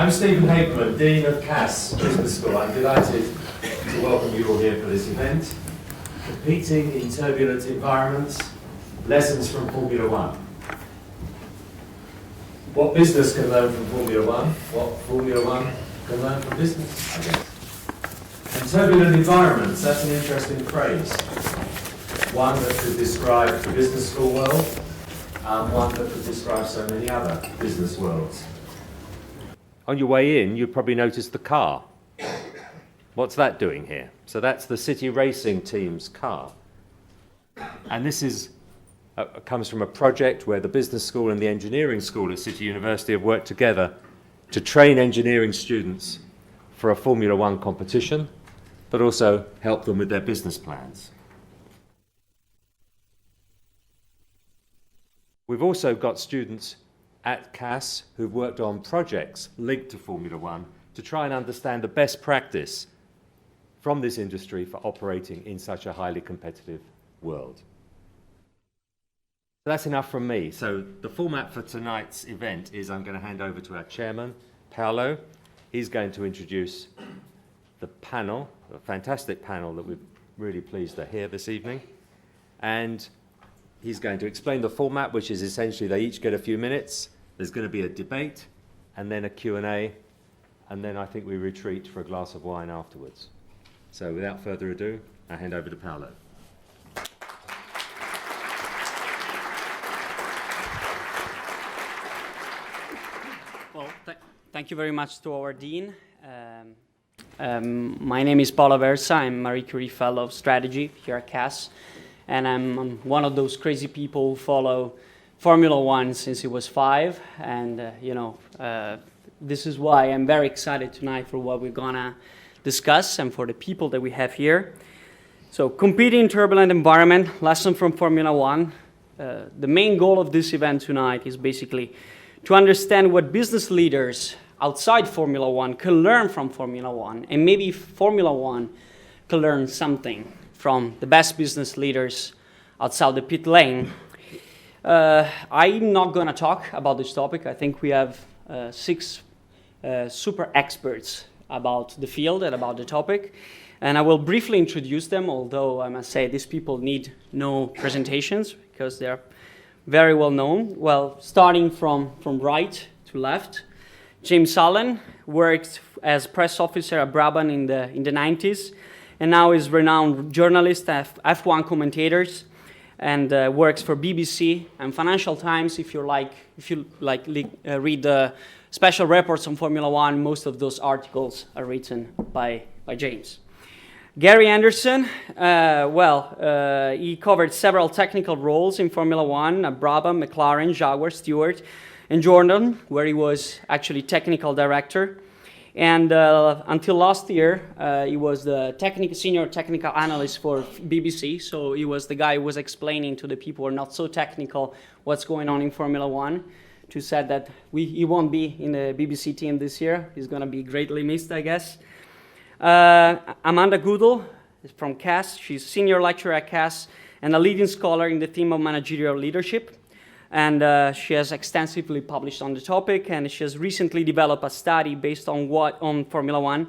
I'm Stephen Hakeman, Dean of CAS Business School. I'm delighted to welcome you all here for this event. Competing in turbulent environments, lessons from Formula One. What business can learn from Formula One? What Formula One can learn from business, I guess. And turbulent environments, that's an interesting phrase. One that could describe the business school world, one that could describe so many other business worlds. On your way in, you probably noticed the car. What's that doing here? So that's the City Racing team's car. And this is comes from a project where the business school and the engineering school at City University have worked together to train engineering students for a Formula One competition, but also help them with their business plans. We've also got students at CAS who've worked on projects linked to Formula One to try and understand the best practice from this industry for operating in such a highly competitive world. So that's enough from me. So the format for tonight's event is I'm going to hand over to our chairman, Paolo. He's going to introduce the panel, a fantastic panel that we're really pleased to hear this evening. And he's going to explain the format, which is essentially they each get a few minutes. There's going to be a debate and then a Q&A, and then I think we retreat for a glass of wine afterwards. So without further ado, I hand over to Paolo. Well, thank you very much to our Dean. My name is Paolo Aversa. I'm Marie Curie Fellow of Strategy here at CAS. And I'm one of those crazy people who follow Formula One since he was 5. And, this is why I'm very excited tonight for what we're going to discuss and for the people that we have here. So, competing in turbulent environment, lesson from Formula One. The main goal of this event tonight is basically to understand what business leaders outside Formula One can learn from Formula One. And maybe Formula One can learn something from the best business leaders outside the pit lane. I'm not going to talk about this topic. I think we have 6 super experts about the field and about the topic. And I will briefly introduce them, although I must say these people need no presentations because they're very well known. Well, starting from right to left, James Allen worked as press officer at Brabham in the 90s. And now is renowned journalist, F1 commentators, and works for BBC and Financial Times. If you read the special reports on Formula One, most of those articles are written by James. Gary Anderson, he covered several technical roles in Formula One at Brabham, McLaren, Jaguar, Stewart, and Jordan, where he was actually technical director. And until last year, he was the senior technical analyst for BBC. So he was the guy who was explaining to the people who are not so technical what's going on in Formula One. To said that he won't be in the BBC team this year. He's going to be greatly missed, I guess. Amada Goodall is from CAS. She's senior lecturer at CAS and a leading scholar in the theme of managerial leadership. And she has extensively published on the topic, and she has recently developed a study based on Formula One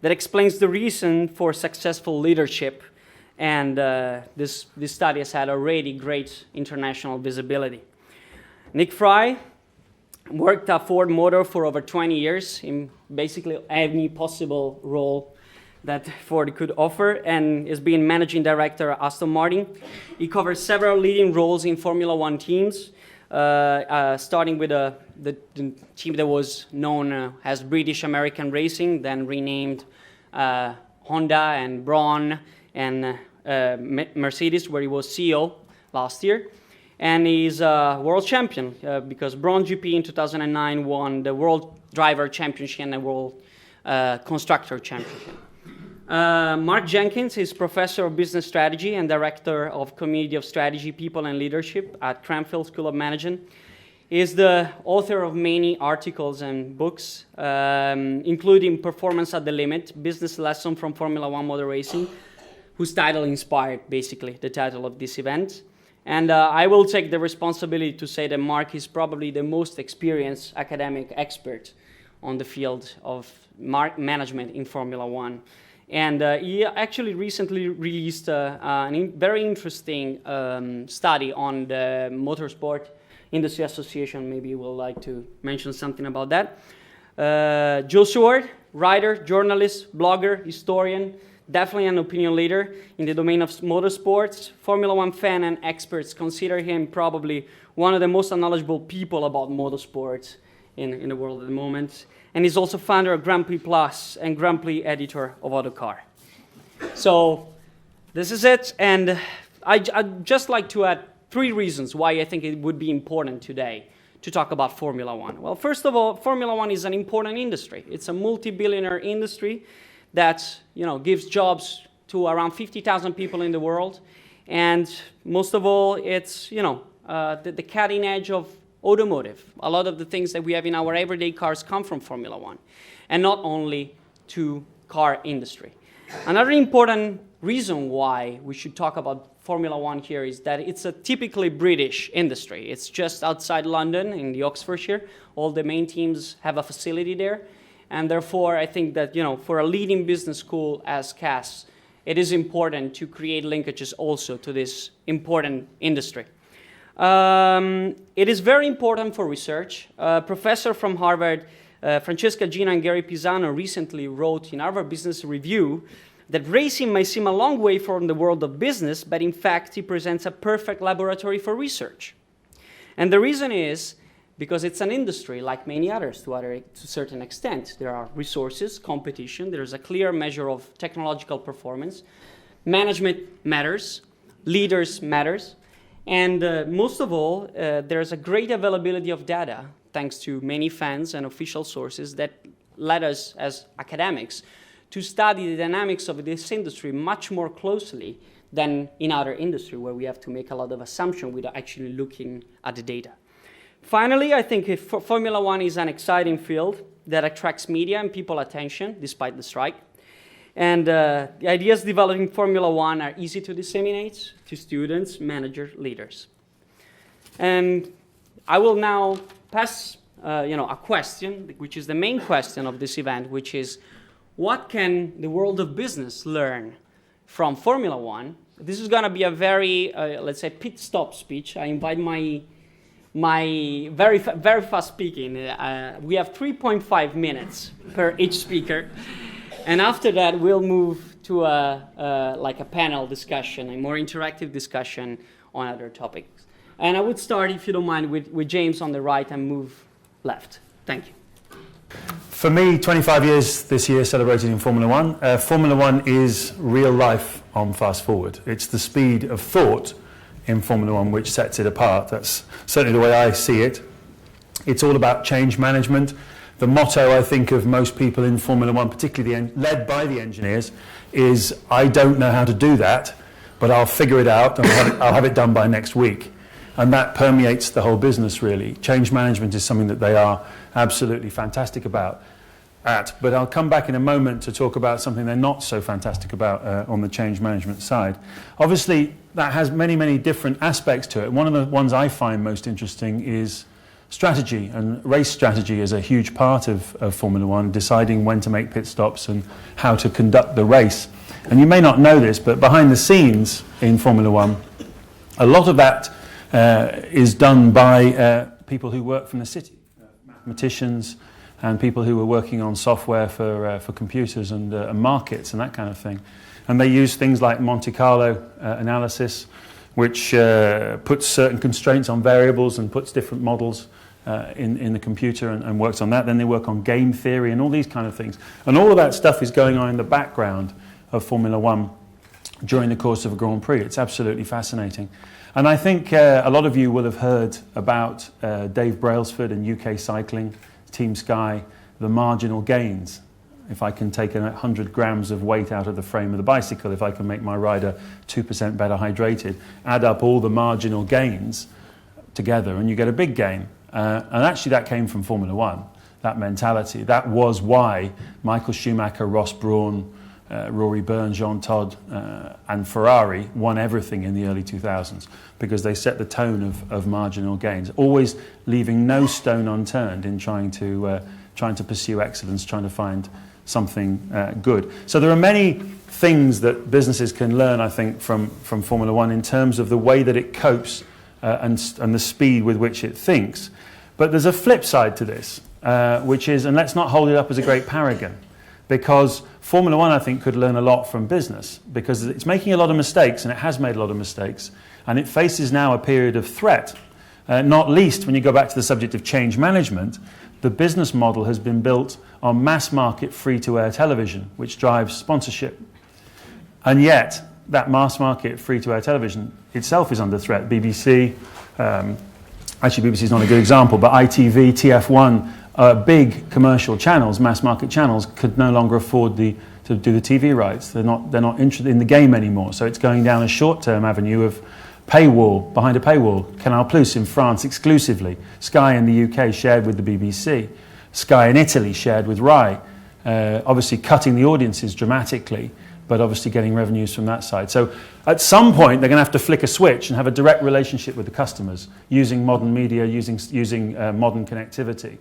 that explains the reason for successful leadership. And this study has had already great international visibility. Nick Fry worked at Ford Motor for over 20 years in basically any possible role that Ford could offer, and is being managing director at Aston Martin. He covers several leading roles in Formula One teams, starting with the team that was known as British American Racing, then renamed Honda and Braun and Mercedes, where he was CEO last year. And he's a world champion because Braun GP in 2009 won the World Driver Championship and the World Constructor Championship. Mark Jenkins is Professor of Business Strategy and Director of Community of Strategy, People and Leadership at Cranfield School of Management. He is the author of many articles and books, including Performance at the Limit, Business Lesson from Formula One Motor Racing, whose title inspired, basically, the title of this event. And I will take the responsibility to say that Mark is probably the most experienced academic expert on the field of management in Formula One. And he actually recently released a very interesting study on the Motorsport Industry Association. Maybe you will like to mention something about that. Joe Saward, writer, journalist, blogger, historian, definitely an opinion leader in the domain of motorsports. Formula One fan and experts consider him probably one of the most knowledgeable people about motorsports in the world at the moment. And he's also founder of Grand Prix Plus and Grand Prix editor of Autocar. So this is it. And I'd just like to add 3 reasons why I think it would be important today to talk about Formula One. Well, first of all, Formula One is an important industry. It's a multi-billionaire industry that gives jobs to around 50,000 people in the world. And most of all, it's the cutting edge of automotive. A lot of the things that we have in our everyday cars come from Formula One, and not only to car industry. Another important reason why we should talk about Formula One here is that it's a typically British industry. It's just outside London in the Oxfordshire. All the main teams have a facility there. And therefore, I think that, for a leading business school as CAS, it is important to create linkages also to this important industry. It is very important for research. A professor from Harvard, Francesca Gina and Gary Pisano, recently wrote in Harvard Business Review that racing may seem a long way from the world of business, but in fact, it presents a perfect laboratory for research. And the reason is because it's an industry like many others to a certain extent. There are resources, competition, there's a clear measure of technological performance. Management matters, leaders matters, and most of all, there's a great availability of data thanks to many fans and official sources that led us as academics to study the dynamics of this industry much more closely than in other industry where we have to make a lot of assumptions without actually looking at the data. Finally, I think Formula One is an exciting field that attracts media and people attention despite the strike. And the ideas developed in Formula One are easy to disseminate to students, managers, leaders. And I will now pass a question, which is the main question of this event, which is, what can the world of business learn from Formula One? This is going to be a very, let's say, pit stop speech. I invite my very fast speaking. We have 3.5 minutes per each speaker. And after that, we'll move to a panel discussion, a more interactive discussion on other topics. And I would start, if you don't mind, with James on the right and move left. Thank you. For me, 25 years this year celebrated in Formula One. Formula One is real life on fast forward. It's the speed of thought in Formula One which sets it apart. That's certainly the way I see it. It's all about change management. The motto, I think, of most people in Formula One, particularly led by the engineers, is, I don't know how to do that, but I'll figure it out and I'll have it done by next week. And that permeates the whole business, really. Change management is something that they are absolutely fantastic about. But I'll come back in a moment to talk about something they're not so fantastic about on the change management side. Obviously, that has many, many different aspects to it. One of the ones I find most interesting is strategy, and race strategy is a huge part of Formula One, deciding when to make pit stops and how to conduct the race. And you may not know this, but behind the scenes in Formula One, a lot of that is done by people who work from the city, mathematicians, and people who were working on software for computers and markets and that kind of thing. And they use things like Monte Carlo analysis, which puts certain constraints on variables and puts different models in the computer and works on that. Then they work on game theory and all these kind of things. And all of that stuff is going on in the background of Formula One during the course of a Grand Prix. It's absolutely fascinating. And I think a lot of you will have heard about Dave Brailsford and UK Cycling, Team Sky, the marginal gains. If I can take 100 grams of weight out of the frame of the bicycle, if I can make my rider 2% better hydrated, add up all the marginal gains together and you get a big gain. And actually that came from Formula One, that mentality. That was why Michael Schumacher, Ross Brawn, Rory Byrne, Jean Todt and Ferrari won everything in the early 2000s, because they set the tone of marginal gains, always leaving no stone unturned in trying to trying to pursue excellence, trying to find something good. So there are many things that businesses can learn, I think, from Formula One in terms of the way that it copes and the speed with which it thinks. But there's a flip side to this, which is, and let's not hold it up as a great paragon, because Formula One, I think, could learn a lot from business, because it's making a lot of mistakes, and it has made a lot of mistakes, and it faces now a period of threat. Not least when you go back to the subject of change management, the business model has been built on mass market free-to-air television, which drives sponsorship. And yet, that mass market free-to-air television itself is under threat. BBC, actually BBC is not a good example, but ITV, TF1, big commercial channels, mass market channels, could no longer afford to do the TV rights. They're not interested in the game anymore. So it's going down a short-term avenue of paywall, behind a paywall. Canal Plus in France exclusively. Sky in the UK shared with the BBC. Sky in Italy shared with Rai. Obviously cutting the audiences dramatically, but obviously getting revenues from that side. So at some point, they're going to have to flick a switch and have a direct relationship with the customers using modern media, using modern connectivity.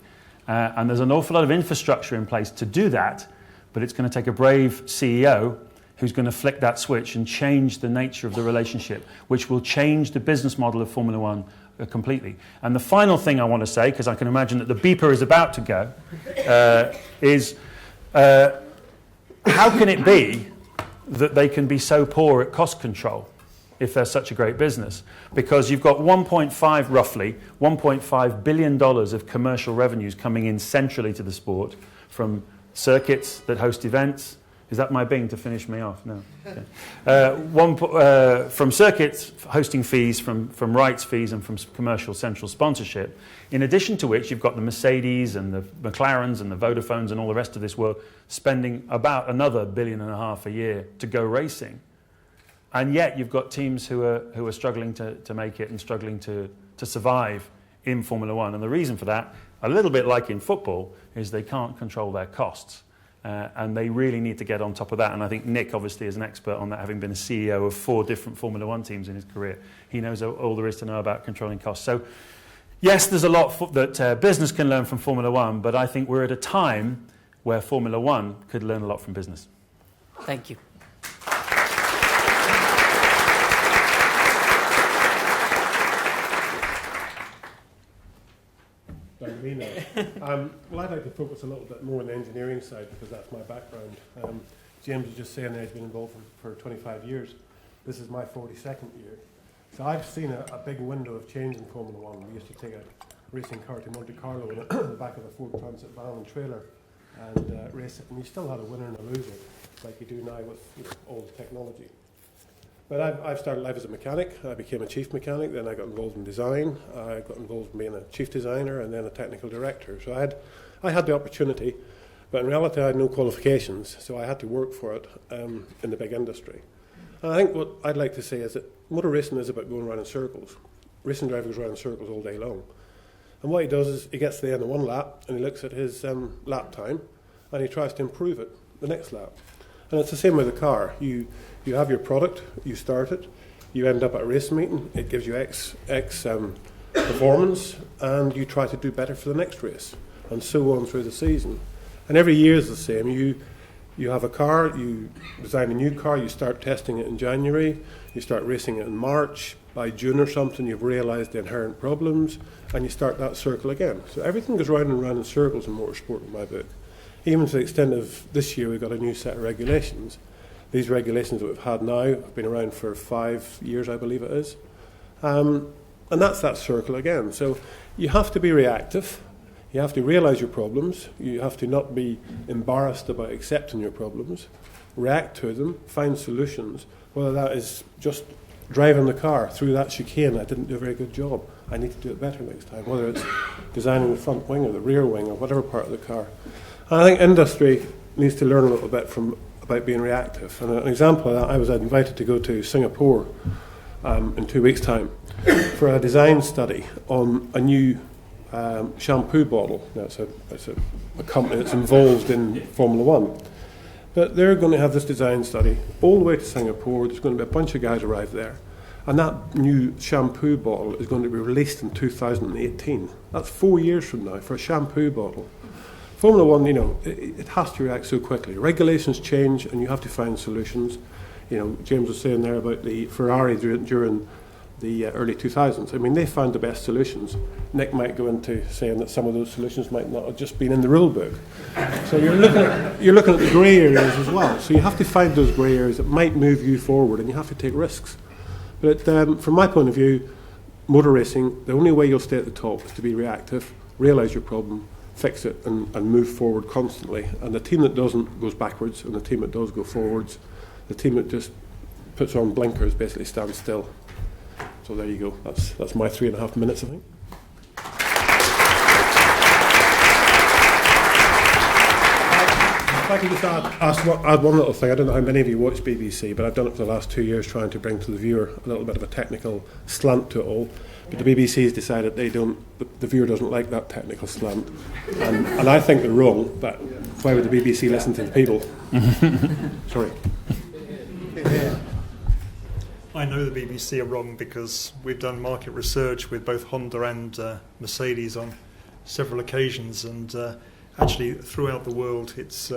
And there's an awful lot of infrastructure in place to do that, but it's going to take a brave CEO who's going to flick that switch and change the nature of the relationship, which will change the business model of Formula One completely. And the final thing I want to say, because I can imagine that the beeper is about to go, is how can it be that they can be so poor at cost control if they're such a great business? Because you've got roughly $1.5 billion of commercial revenues coming in centrally to the sport from circuits that host events. Is that my Bing to finish me off? No. Okay. From circuits, hosting fees, from rights fees, and from commercial central sponsorship. In addition to which, you've got the Mercedes and the McLarens and the Vodafones and all the rest of this world spending about another $1.5 billion a year to go racing. And yet you've got teams who are struggling to make it and struggling to survive in Formula One. And the reason for that, a little bit like in football, is they can't control their costs. And they really need to get on top of that. And I think Nick, obviously, is an expert on that, having been a CEO of 4 different Formula One teams in his career. He knows all there is to know about controlling costs. So, yes, there's a lot that business can learn from Formula One, but I think we're at a time where Formula One could learn a lot from business. Thank you. Well, I'd like to focus a little bit more on the engineering side because that's my background. James was just saying that he's been involved for 25 years. This is my 42nd year. So I've seen a big window of change in Formula One. We used to take a racing car to Monte Carlo in the back of a Ford Transit van and trailer and race it, and you still had a winner and a loser, like you do now with all the technology. But I've started life as a mechanic. I became a chief mechanic, then I got involved in design. I got involved in being a chief designer and then a technical director. So I had the opportunity, but in reality I had no qualifications, so I had to work for it in the big industry. And I think what I'd like to say is that motor racing is about going around in circles. Racing driver goes around in circles all day long. And what he does is he gets to the end of one lap and he looks at his lap time and he tries to improve it the next lap. And it's the same with a car. You have your product, you start it, you end up at a race meeting, it gives you X performance, and you try to do better for the next race, and so on through the season. And every year is the same. You have a car, you design a new car, you start testing it in January, you start racing it in March, by June or something you've realised the inherent problems, and you start that circle again. So everything goes round and round in circles in motorsport in my book. Even to the extent of this year we've got a new set of regulations. These regulations that we've had now have been around for 5 years, I believe it is. And that's that circle again. So you have to be reactive. You have to realise your problems. You have to not be embarrassed about accepting your problems. React to them, find solutions. Whether that is just driving the car through that chicane, I didn't do a very good job. I need to do it better next time. Whether it's designing the front wing or the rear wing or whatever part of the car. And I think industry needs to learn a little bit about being reactive. And an example of that, I was invited to go to Singapore in 2 weeks' time for a design study on a new shampoo bottle. Now, it's a company that's involved in Formula One. But they're going to have this design study all the way to Singapore. There's going to be a bunch of guys arrive there. And that new shampoo bottle is going to be released in 2018. That's 4 years from now for a shampoo bottle. Formula One, you know, it has to react so quickly. Regulations change, and you have to find solutions. You know, James was saying there about the Ferrari during the early 2000s. I mean, they found the best solutions. Nick might go into saying that some of those solutions might not have just been in the rule book. So you're looking at the grey areas as well. So you have to find those grey areas that might move you forward, and you have to take risks. But from my point of view, motor racing, the only way you'll stay at the top is to be reactive, realise your problem, fix it, and move forward constantly. And the team that doesn't goes backwards, and the team that does go forwards. The team that just puts on blinkers basically stands still. So there you go. That's my 3.5 minutes, I think. If I can just add one little thing. I don't know how many of you watch BBC, but I've done it for the last 2 years trying to bring to the viewer a little bit of a technical slant to it all. But the BBC has decided the viewer doesn't like that technical slant. And I think they're wrong, but why would the BBC listen to the people? Sorry. I know the BBC are wrong because we've done market research with both Honda and Mercedes on several occasions, and actually throughout the world it's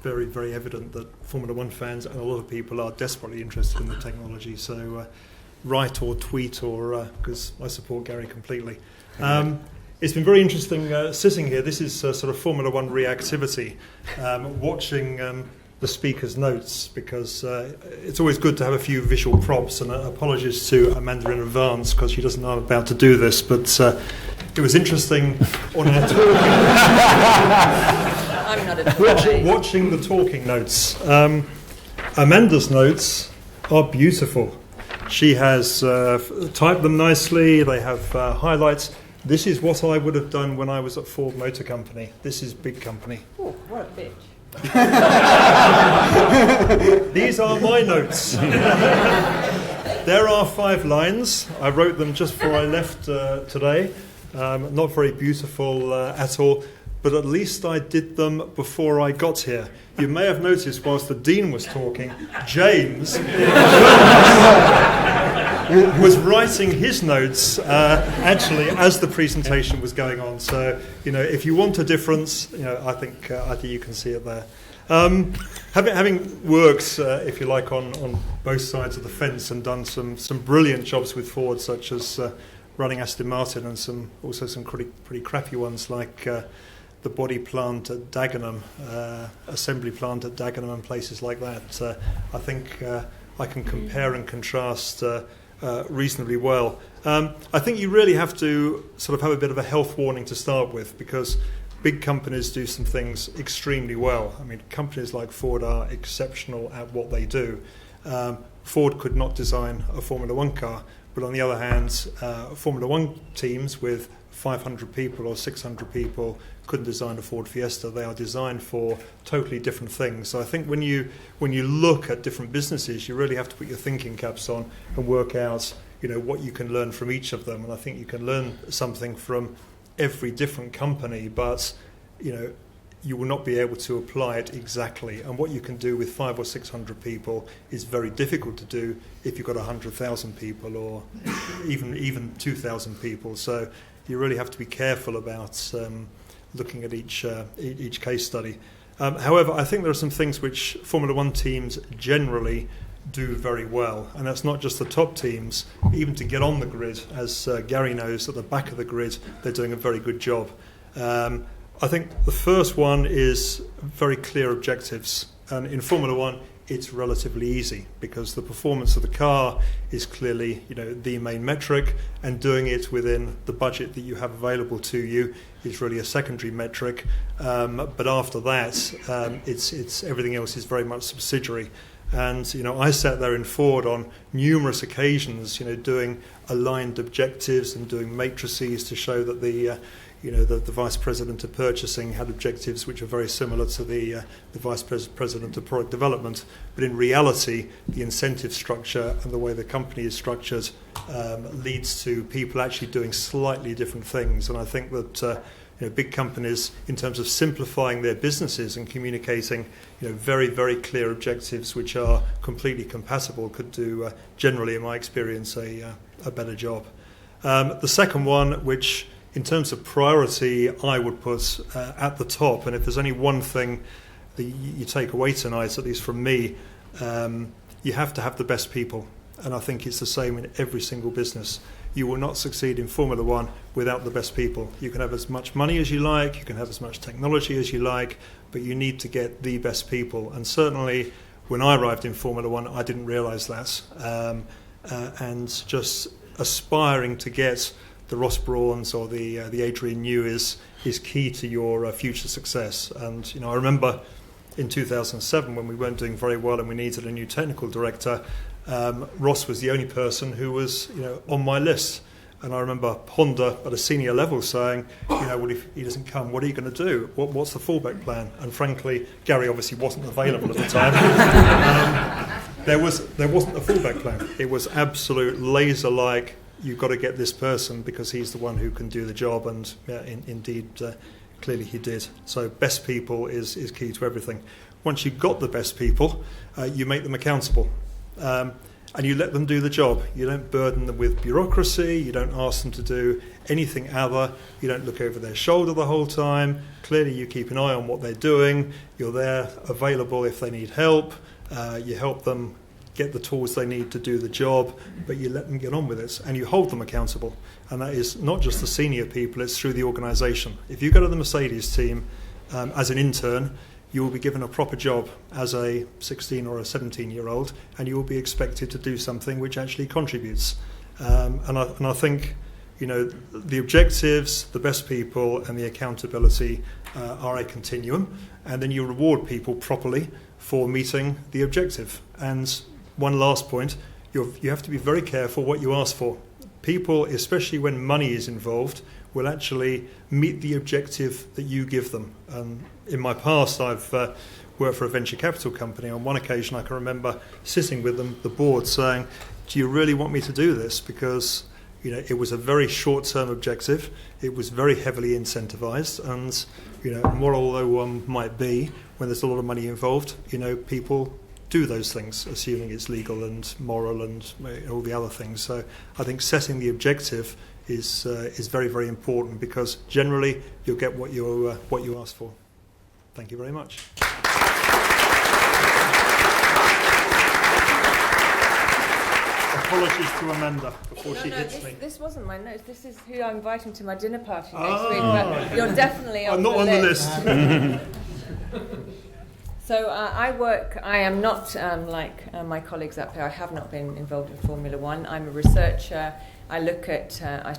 very, very evident that Formula One fans and a lot of people are desperately interested in the technology. So write or tweet, or because I support Gary completely. It's been very interesting sitting here. This is sort of Formula One reactivity, watching the speaker's notes, because it's always good to have a few visual props, and apologies to Amanda in advance because she doesn't know I'm about to do this, but it was interesting on our talking I'm not a watching the talking notes. Amanda's notes are beautiful. She has typed them nicely. They have highlights. This is what I would have done when I was at Ford Motor Company. This is big company. Oh, what a bitch. These are my notes. There are 5 lines. I wrote them just before I left today. Not very beautiful at all, but at least I did them before I got here. You may have noticed whilst the Dean was talking, James was writing his notes actually as the presentation was going on. So, you know, if you want a difference, you know, I think you can see it there. Having worked, if you like, on both sides of the fence and done some brilliant jobs with Ford, such as running Aston Martin, and also some pretty crappy ones like the body plant at Dagenham, assembly plant at Dagenham, and places like that. I think I can compare and contrast reasonably well. I think you really have to sort of have a bit of a health warning to start with, because big companies do some things extremely well. I mean, companies like Ford are exceptional at what they do. Ford could not design a Formula One car, but on the other hand, Formula One teams with 500 people or 600 people couldn't design a Ford Fiesta. They are designed for totally different things. So I think when you look at different businesses, you really have to put your thinking caps on and work out, you know, what you can learn from each of them. And I think you can learn something from every different company, but you know, you will not be able to apply it exactly. And what you can do with 500 or 600 people is very difficult to do if you've got 100,000 people, or even 2,000 people. So you really have to be careful about looking at each case study. However, I think there are some things which Formula One teams generally do very well, and that's not just the top teams. Even to get on the grid, as Gary knows, at the back of the grid, they're doing a very good job. I think the first one is very clear objectives, and in Formula One it's relatively easy because the performance of the car is clearly, you know, the main metric, and doing it within the budget that you have available to you is really a secondary metric. But after that, it's everything else is very much subsidiary. And you know, I sat there in Ford on numerous occasions, you know, doing aligned objectives and doing matrices to show that the vice president of purchasing had objectives which are very similar to the vice president of product development. But in reality, the incentive structure and the way the company is structured leads to people actually doing slightly different things. And I think that big companies, in terms of simplifying their businesses and communicating, very, very clear objectives which are completely compatible, could do generally, in my experience, a better job. The second one, which in terms of priority, I would put at the top, and if there's only one thing that you take away tonight, at least from me, you have to have the best people. And I think it's the same in every single business. You will not succeed in Formula One without the best people. You can have as much money as you like, you can have as much technology as you like, but you need to get the best people. And certainly when I arrived in Formula One, I didn't realise that. And just aspiring to get the Ross Brauns or the Adrian Newey is key to your future success. And I remember in 2007 when we weren't doing very well and we needed a new technical director, Ross was the only person who was on my list. And I remember Honda at a senior level saying, well, if he doesn't come, what are you going to do? What's the fallback plan? And frankly, Gary obviously wasn't available at the time. There wasn't a fallback plan. It was absolute laser-like, you've got to get this person because he's the one who can do the job. And indeed, clearly he did. So best people is key to everything. Once you've got the best people, you make them accountable. And you let them do the job. You don't burden them with bureaucracy. You don't ask them to do anything other. You don't look over their shoulder the whole time. Clearly, you keep an eye on what they're doing. You're there, available if they need help. You help them get the tools they need to do the job, but you let them get on with it. And you hold them accountable. And that is not just the senior people, it's through the organisation. If you go to the Mercedes team as an intern, you will be given a proper job as a 16 or a 17-year-old, and you will be expected to do something which actually contributes. And I think, the objectives, the best people, and the accountability are a continuum, and then you reward people properly for meeting the objective. And one last point, you have to be very careful what you ask for. People, especially when money is involved, will actually meet the objective that you give them. In my past, I've worked for a venture capital company. On one occasion, I can remember sitting with them, the board, saying, do you really want me to do this? Because it was a very short-term objective. It was very heavily incentivized. And moral though one might be, when there's a lot of money involved, people do those things, assuming it's legal and moral and all the other things. So I think setting the objective is very, very important, because generally you'll get what you ask for. Thank you very much. Apologies to Amanda before she hits me. This wasn't my notes. This is who I'm inviting to my dinner party next week. But you're definitely on I'm not on the list. So I am not like my colleagues up here. I have not been involved in Formula One. I'm a researcher. I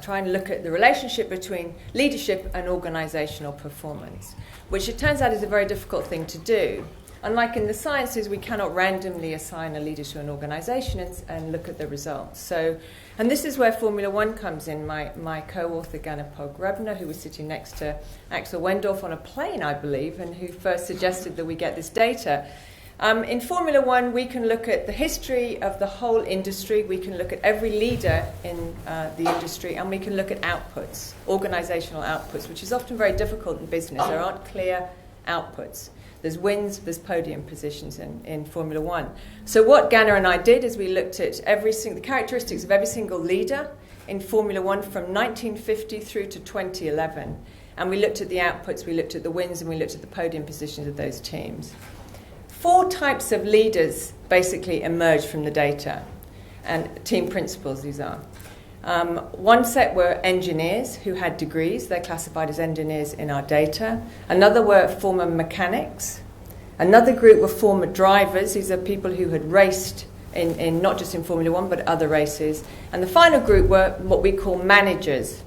try and look at the relationship between leadership and organisational performance, which it turns out is a very difficult thing to do. Unlike in the sciences, we cannot randomly assign a leader to an organisation and look at the results. And this is where Formula One comes in. My co-author, Ganna Pog-Rebner, who was sitting next to Axel Wendorf on a plane, I believe, and who first suggested that we get this data. In Formula One, we can look at the history of the whole industry, we can look at every leader in the industry, and we can look at outputs, organisational outputs, which is often very difficult in business. There aren't clear outputs. There's wins, there's podium positions in Formula One. So what Ganna and I did is we looked at the characteristics of every single leader in Formula One from 1950 through to 2011. And we looked at the outputs, we looked at the wins, and we looked at the podium positions of those teams. 4 types of leaders basically emerged from the data, and team principles these are. One set were engineers who had degrees. They're classified as engineers in our data. Another were former mechanics. Another group were former drivers. These are people who had raced in not just in Formula One, but other races. And the final group were what we call managers.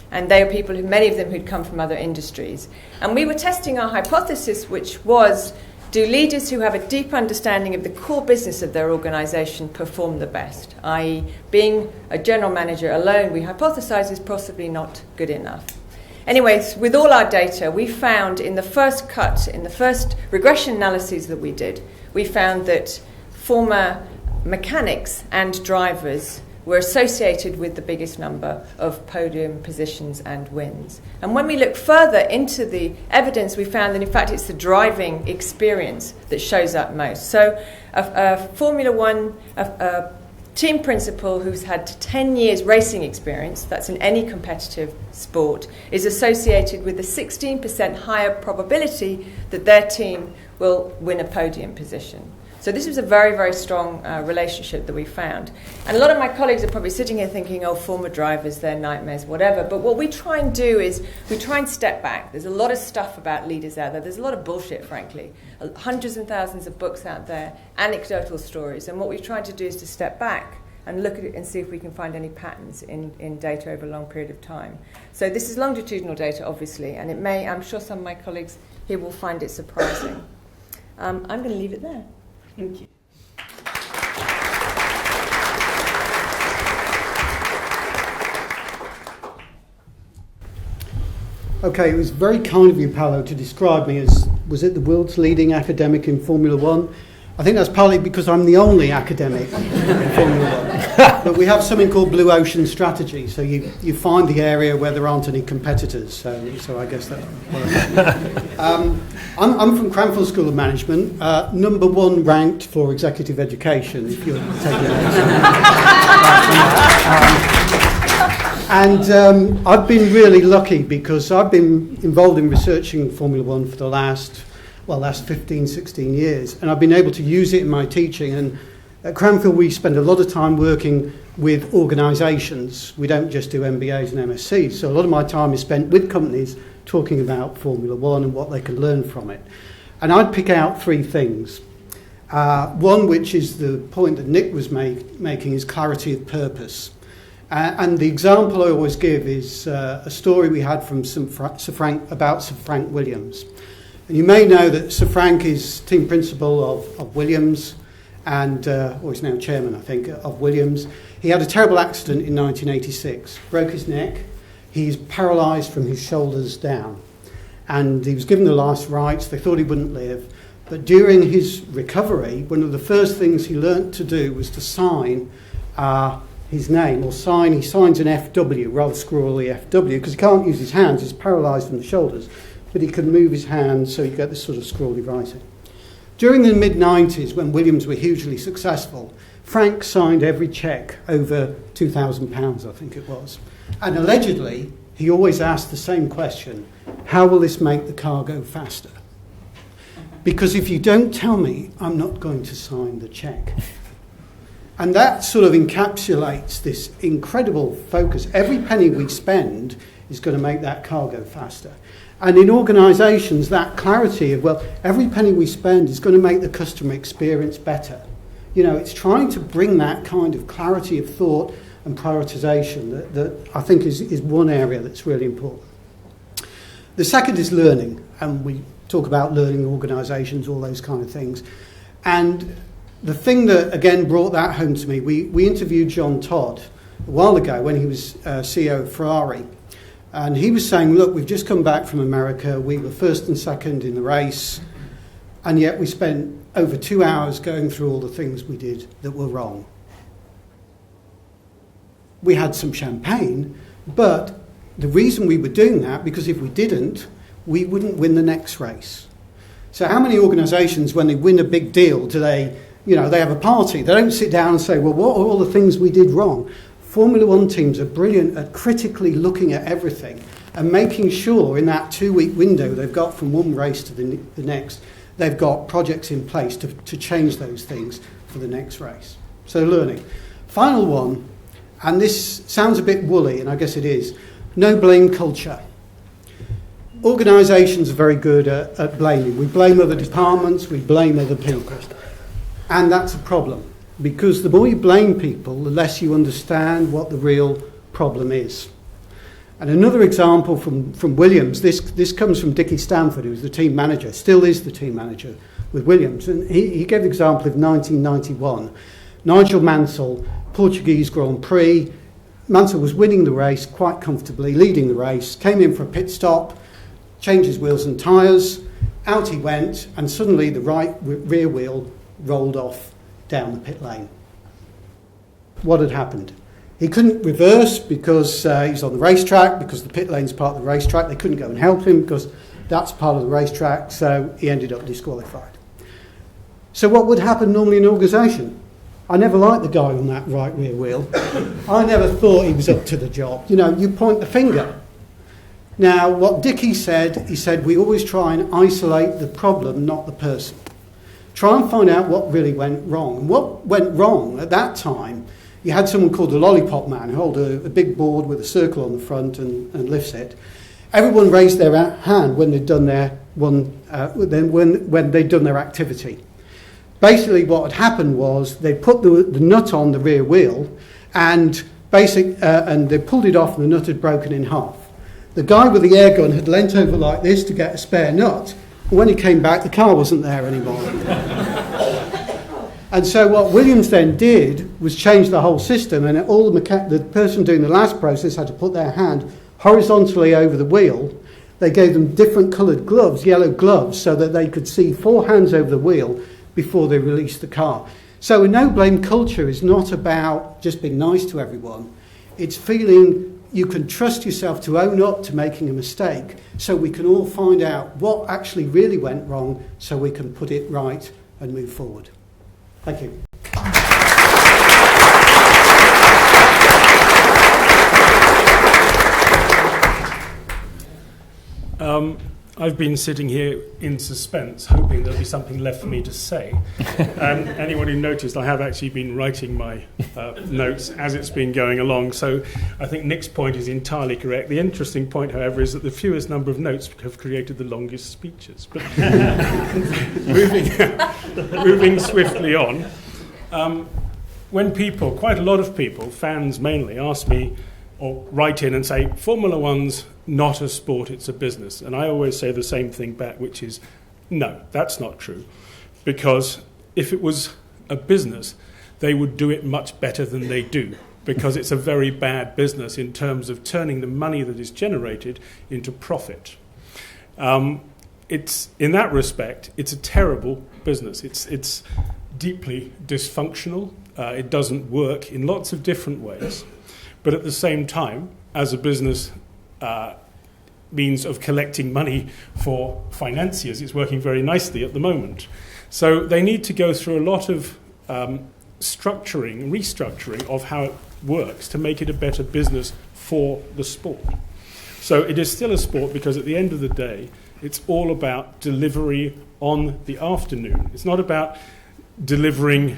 And they are people many of them who'd come from other industries. And we were testing our hypothesis, which was, do leaders who have a deep understanding of the core business of their organisation perform the best? I.e., being a general manager alone, we hypothesise, is possibly not good enough. Anyways, with all our data, we found in the first regression analyses that we did, we found that former mechanics and drivers were associated with the biggest number of podium positions and wins. And when we look further into the evidence, we found that in fact it's the driving experience that shows up most. So a Formula One team principal who's had 10 years racing experience, that's in any competitive sport, is associated with a 16% higher probability that their team will win a podium position. So this was a very, very strong relationship that we found. And a lot of my colleagues are probably sitting here thinking, oh, former drivers, they're nightmares, whatever. But what we try and do is we try and step back. There's a lot of stuff about leaders out there. There's a lot of bullshit, frankly. Hundreds and thousands of books out there, anecdotal stories. And what we've tried to do is to step back and look at it and see if we can find any patterns in data over a long period of time. So this is longitudinal data, obviously, and it may, I'm sure some of my colleagues here will find it surprising. I'm going to leave it there. Thank you. Okay, it was very kind of you, Paolo, to describe me as, was it the world's leading academic in Formula One? I think that's partly because I'm the only academic in Formula One. But we have something called blue ocean strategy, so you find the area where there aren't any competitors, so I guess that works. I'm from Cranfield School of Management, number 1 ranked for executive education, if you're taking notes. And I've been really lucky because I've been involved in researching Formula One for the last 15, 16 years, and I've been able to use it in my teaching. And at Cranfield we spend a lot of time working with organisations. We don't just do MBAs and MSCs, so a lot of my time is spent with companies talking about Formula One and what they can learn from it. And I'd pick out 3 things. One, which is the point that Nick was making, is clarity of purpose. And the example I always give is a story we had from Sir Frank Williams. And you may know that Sir Frank is team principal of Williams, and or he's now chairman, I think, of Williams. He had a terrible accident in 1986, broke his neck. He's paralysed from his shoulders down, and he was given the last rites. They thought he wouldn't live, but during his recovery, one of the first things he learnt to do was to sign his name, or he signs an FW, rather scrawly FW, because he can't use his hands. He's paralysed from the shoulders, but he can move his hands, so you get this sort of scrawly writing. During the mid-90s, when Williams were hugely successful, Frank signed every cheque over £2,000, I think it was. And allegedly, he always asked the same question: how will this make the car go faster? Because if you don't tell me, I'm not going to sign the cheque. And that sort of encapsulates this incredible focus. Every penny we spend is going to make that car go faster. And in organisations, that clarity of, well, every penny we spend is going to make the customer experience better. You know, it's trying to bring that kind of clarity of thought and prioritisation that I think is one area that's really important. The second is learning, and we talk about learning organisations, all those kind of things. And the thing that, again, brought that home to me, we interviewed John Todd a while ago when he was CEO of Ferrari. And he was saying, look, we've just come back from America. We were first and second in the race. And yet we spent over 2 hours going through all the things we did that were wrong. We had some champagne, but the reason we were doing that, because if we didn't, we wouldn't win the next race. So how many organisations, when they win a big deal, do they have a party? They don't sit down and say, well, what are all the things we did wrong? Formula One teams are brilliant at critically looking at everything and making sure in that 2-week window they've got from one race to the next, they've got projects in place to change those things for the next race. So learning. Final one, and this sounds a bit woolly, and I guess it is, no blame culture. Organisations are very good at blaming. We blame other departments, we blame other people. And that's a problem. Because the more you blame people, the less you understand what the real problem is. And another example from Williams, this comes from Dickie Stanford, who's the team manager, still is the team manager with Williams. And he gave the example of 1991. Nigel Mansell, Portuguese Grand Prix. Mansell was winning the race quite comfortably, leading the race, came in for a pit stop, changed his wheels and tyres, out he went, and suddenly the right rear wheel rolled off down the pit lane. What had happened? He couldn't reverse because he's on the racetrack, because the pit lane's part of the racetrack. They couldn't go and help him because that's part of the racetrack, so he ended up disqualified. So what would happen normally in an organisation? I never liked the guy on that right rear wheel. I never thought he was up to the job. You know, you point the finger. Now, what Dickie said, he said, we always try and isolate the problem, not the person. Try and find out what really went wrong. And what went wrong at that time, you had someone called the lollipop man who held a big board with a circle on the front and lifts it. Everyone raised their hand when they'd done their when they'd done their activity. Basically, what had happened was they put the nut on the rear wheel, and they pulled it off, and the nut had broken in half. The guy with the air gun had leant over like this to get a spare nut, and when he came back, the car wasn't there anymore. And so what Williams then did was change the whole system, and the person doing the last process had to put their hand horizontally over the wheel. They gave them different coloured gloves, yellow gloves, so that they could see 4 hands over the wheel before they released the car. So a no-blame culture is not about just being nice to everyone. It's feeling you can trust yourself to own up to making a mistake, so we can all find out what actually really went wrong, so we can put it right and move forward. Thank you. I've been sitting here in suspense, hoping there'll be something left for me to say. And anyone who noticed, I have actually been writing my notes as it's been going along. So I think Nick's point is entirely correct. The interesting point, however, is that the fewest number of notes have created the longest speeches. But moving swiftly on, when people, quite a lot of people, fans mainly, ask me or write in and say, Formula One's not a sport, it's a business. And I always say the same thing back, which is, no, that's not true. Because if it was a business, they would do it much better than they do. Because it's a very bad business in terms of turning the money that is generated into profit. It's, in that respect, it's a terrible business. It's deeply dysfunctional. It doesn't work in lots of different ways. But at the same time, as a business means of collecting money for financiers, it's working very nicely at the moment. So they need to go through a lot of restructuring of how it works to make it a better business for the sport. So it is still a sport because at the end of the day, it's all about delivery on the afternoon. It's not about delivering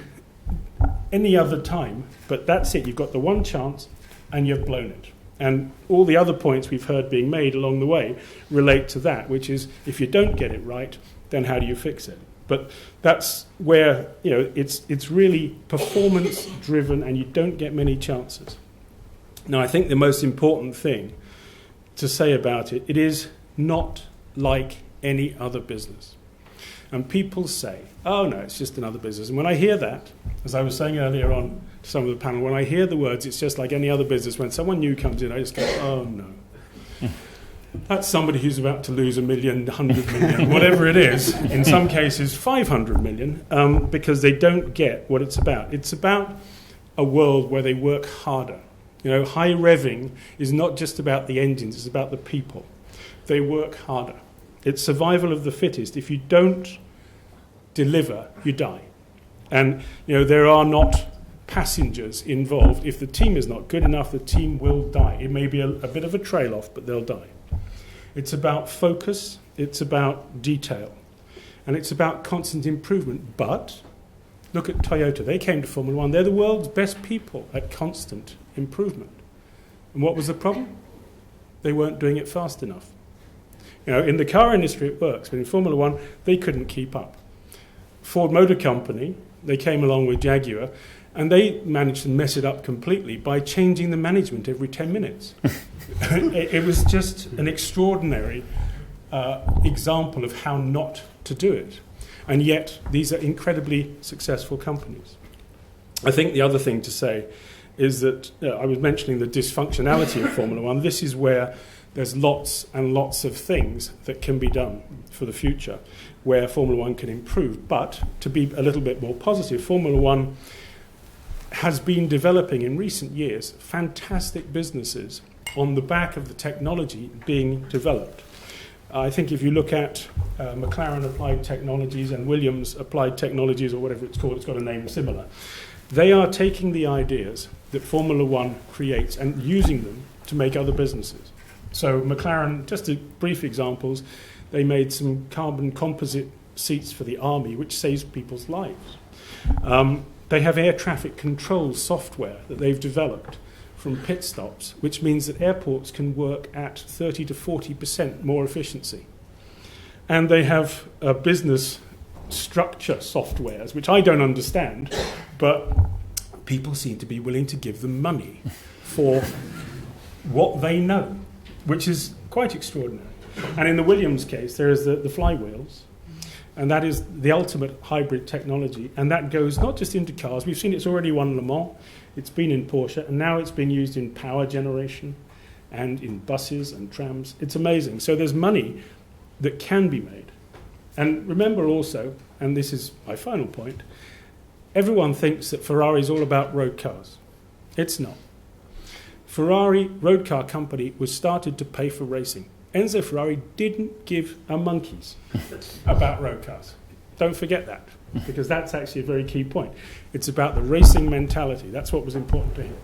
any other time, but that's it. You've got the one chance and you've blown it. And all the other points we've heard being made along the way relate to that, which is if you don't get it right, then how do you fix it? But that's where, it's really performance driven and you don't get many chances. Now, I think the most important thing to say about it, it is not like any other business. And people say, oh no, it's just another business. And when I hear that, as I was saying earlier on to some of the panel, when I hear the words, it's just like any other business, when someone new comes in, I just go, oh no. That's somebody who's about to lose $1 million, 100 million, whatever it is, in some cases 500 million, because they don't get what it's about. It's about a world where they work harder. High revving is not just about the engines, it's about the people. They work harder. It's survival of the fittest. If you don't deliver, you die. And, there are not passengers involved. If the team is not good enough, the team will die. It may be a bit of a trail-off, but they'll die. It's about focus, it's about detail, and it's about constant improvement. But look at Toyota. They came to Formula One. They're the world's best people at constant improvement. And what was the problem? They weren't doing it fast enough. In the car industry it works, but in Formula One they couldn't keep up. Ford Motor Company, they came along with Jaguar, and they managed to mess it up completely by changing the management every 10 minutes. It was just an extraordinary example of how not to do it. And yet, these are incredibly successful companies. I think the other thing to say is that I was mentioning the dysfunctionality of Formula One. This is where there's lots and lots of things that can be done for the future where Formula One can improve. But to be a little bit more positive, Formula One has been developing in recent years fantastic businesses on the back of the technology being developed. I think if you look at McLaren Applied Technologies and Williams Applied Technologies, or whatever it's called, it's got a name similar, They are taking the ideas that Formula One creates and using them to make other businesses. So McLaren, just a brief examples, they made some carbon composite seats for the army, which saves people's lives. They have air traffic control software that they've developed from pit stops, which means that airports can work at 30 to 40% more efficiency. And they have business structure softwares, which I don't understand, but people seem to be willing to give them money for what they know, which is quite extraordinary. And in the Williams case, there is the flywheels, and that is the ultimate hybrid technology, and that goes not just into cars. We've seen it's already won Le Mans, it's been in Porsche, and now it's being used in power generation and in buses and trams. It's amazing. So there's money that can be made. And remember also, and this is my final point, everyone thinks that Ferrari is all about road cars. It's not. Ferrari road car company was started to pay for racing. Enzo Ferrari didn't give a monkeys about road cars. Don't forget that, because that's actually a very key point. It's about the racing mentality. That's what was important to him.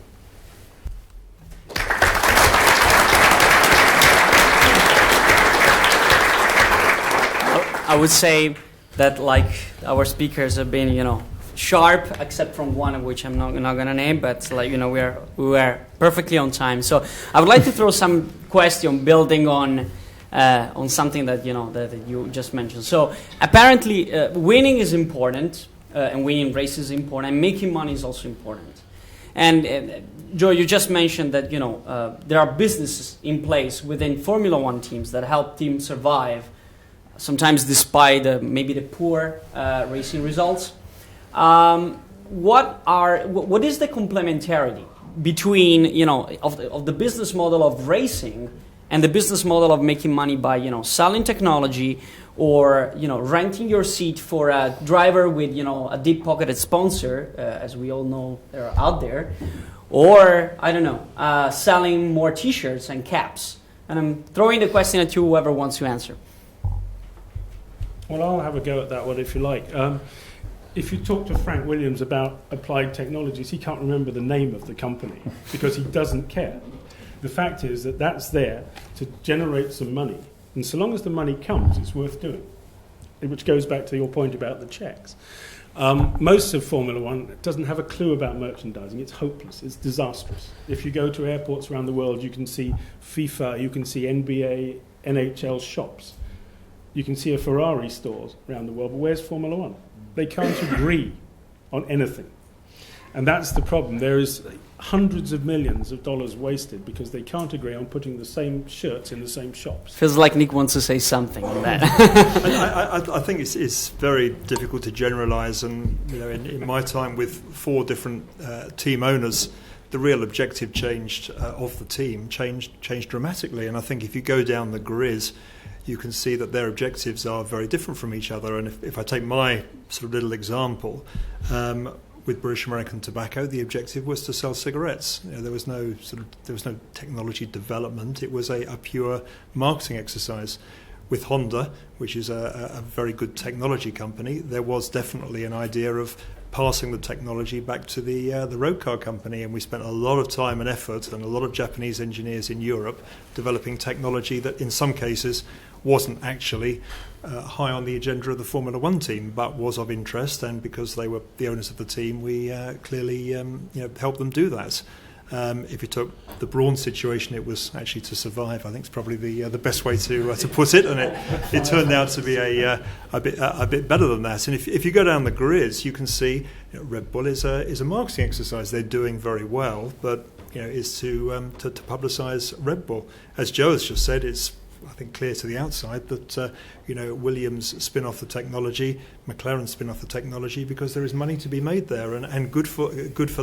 I would say that, like, our speakers have been, sharp, except from one of which I'm not going to name, but we were perfectly on time. So I would like to throw some question building on something that that you just mentioned. So apparently, winning is important, and winning races is important, and making money is also important. And Joe, you just mentioned that there are businesses in place within Formula One teams that help teams survive, sometimes despite maybe the poor racing results. What is the complementarity between of the business model of racing and the business model of making money by selling technology, or renting your seat for a driver with a deep pocketed sponsor, as we all know they're out there, or I don't know, selling more T-shirts and caps? And I'm throwing the question at you, whoever wants to answer. Well, I'll have a go at that one if you like. If you talk to Frank Williams about Applied Technologies, he can't remember the name of the company because he doesn't care. The fact is that that's there to generate some money. And so long as the money comes, it's worth doing, which goes back to your point about the checks. Most of Formula One doesn't have a clue about merchandising. It's hopeless. It's disastrous. If you go to airports around the world, you can see FIFA, you can see NBA, NHL shops. You can see a Ferrari stores around the world, but where's Formula One? They can't agree on anything. And that's the problem. There is hundreds of millions of dollars wasted because they can't agree on putting the same shirts in the same shops. Feels like Nick wants to say something on that. I think it's very difficult to generalise, and in my time with 4 different team owners, the real objective of the team changed dramatically. And I think if you go down the grid, you can see that their objectives are very different from each other. And if I take my sort of little example, with British American Tobacco, the objective was to sell cigarettes. There was no technology development. It was a pure marketing exercise. With Honda, which is a very good technology company, there was definitely an idea of passing the technology back to the road car company, and we spent a lot of time and effort and a lot of Japanese engineers in Europe developing technology that in some cases wasn't actually high on the agenda of the Formula One team, but was of interest, and because they were the owners of the team, we clearly helped them do that. If you took the Brawn situation, it was actually to survive. I think it's probably the best way to put it, and it turned out to be a bit better than that. And if you go down the grids, you can see Red Bull is a marketing exercise. They're doing very well, but is to publicise Red Bull. As Joe has just said, it's I think clear to the outside that Williams spin off the technology, McLaren spin off the technology because there is money to be made there, and good for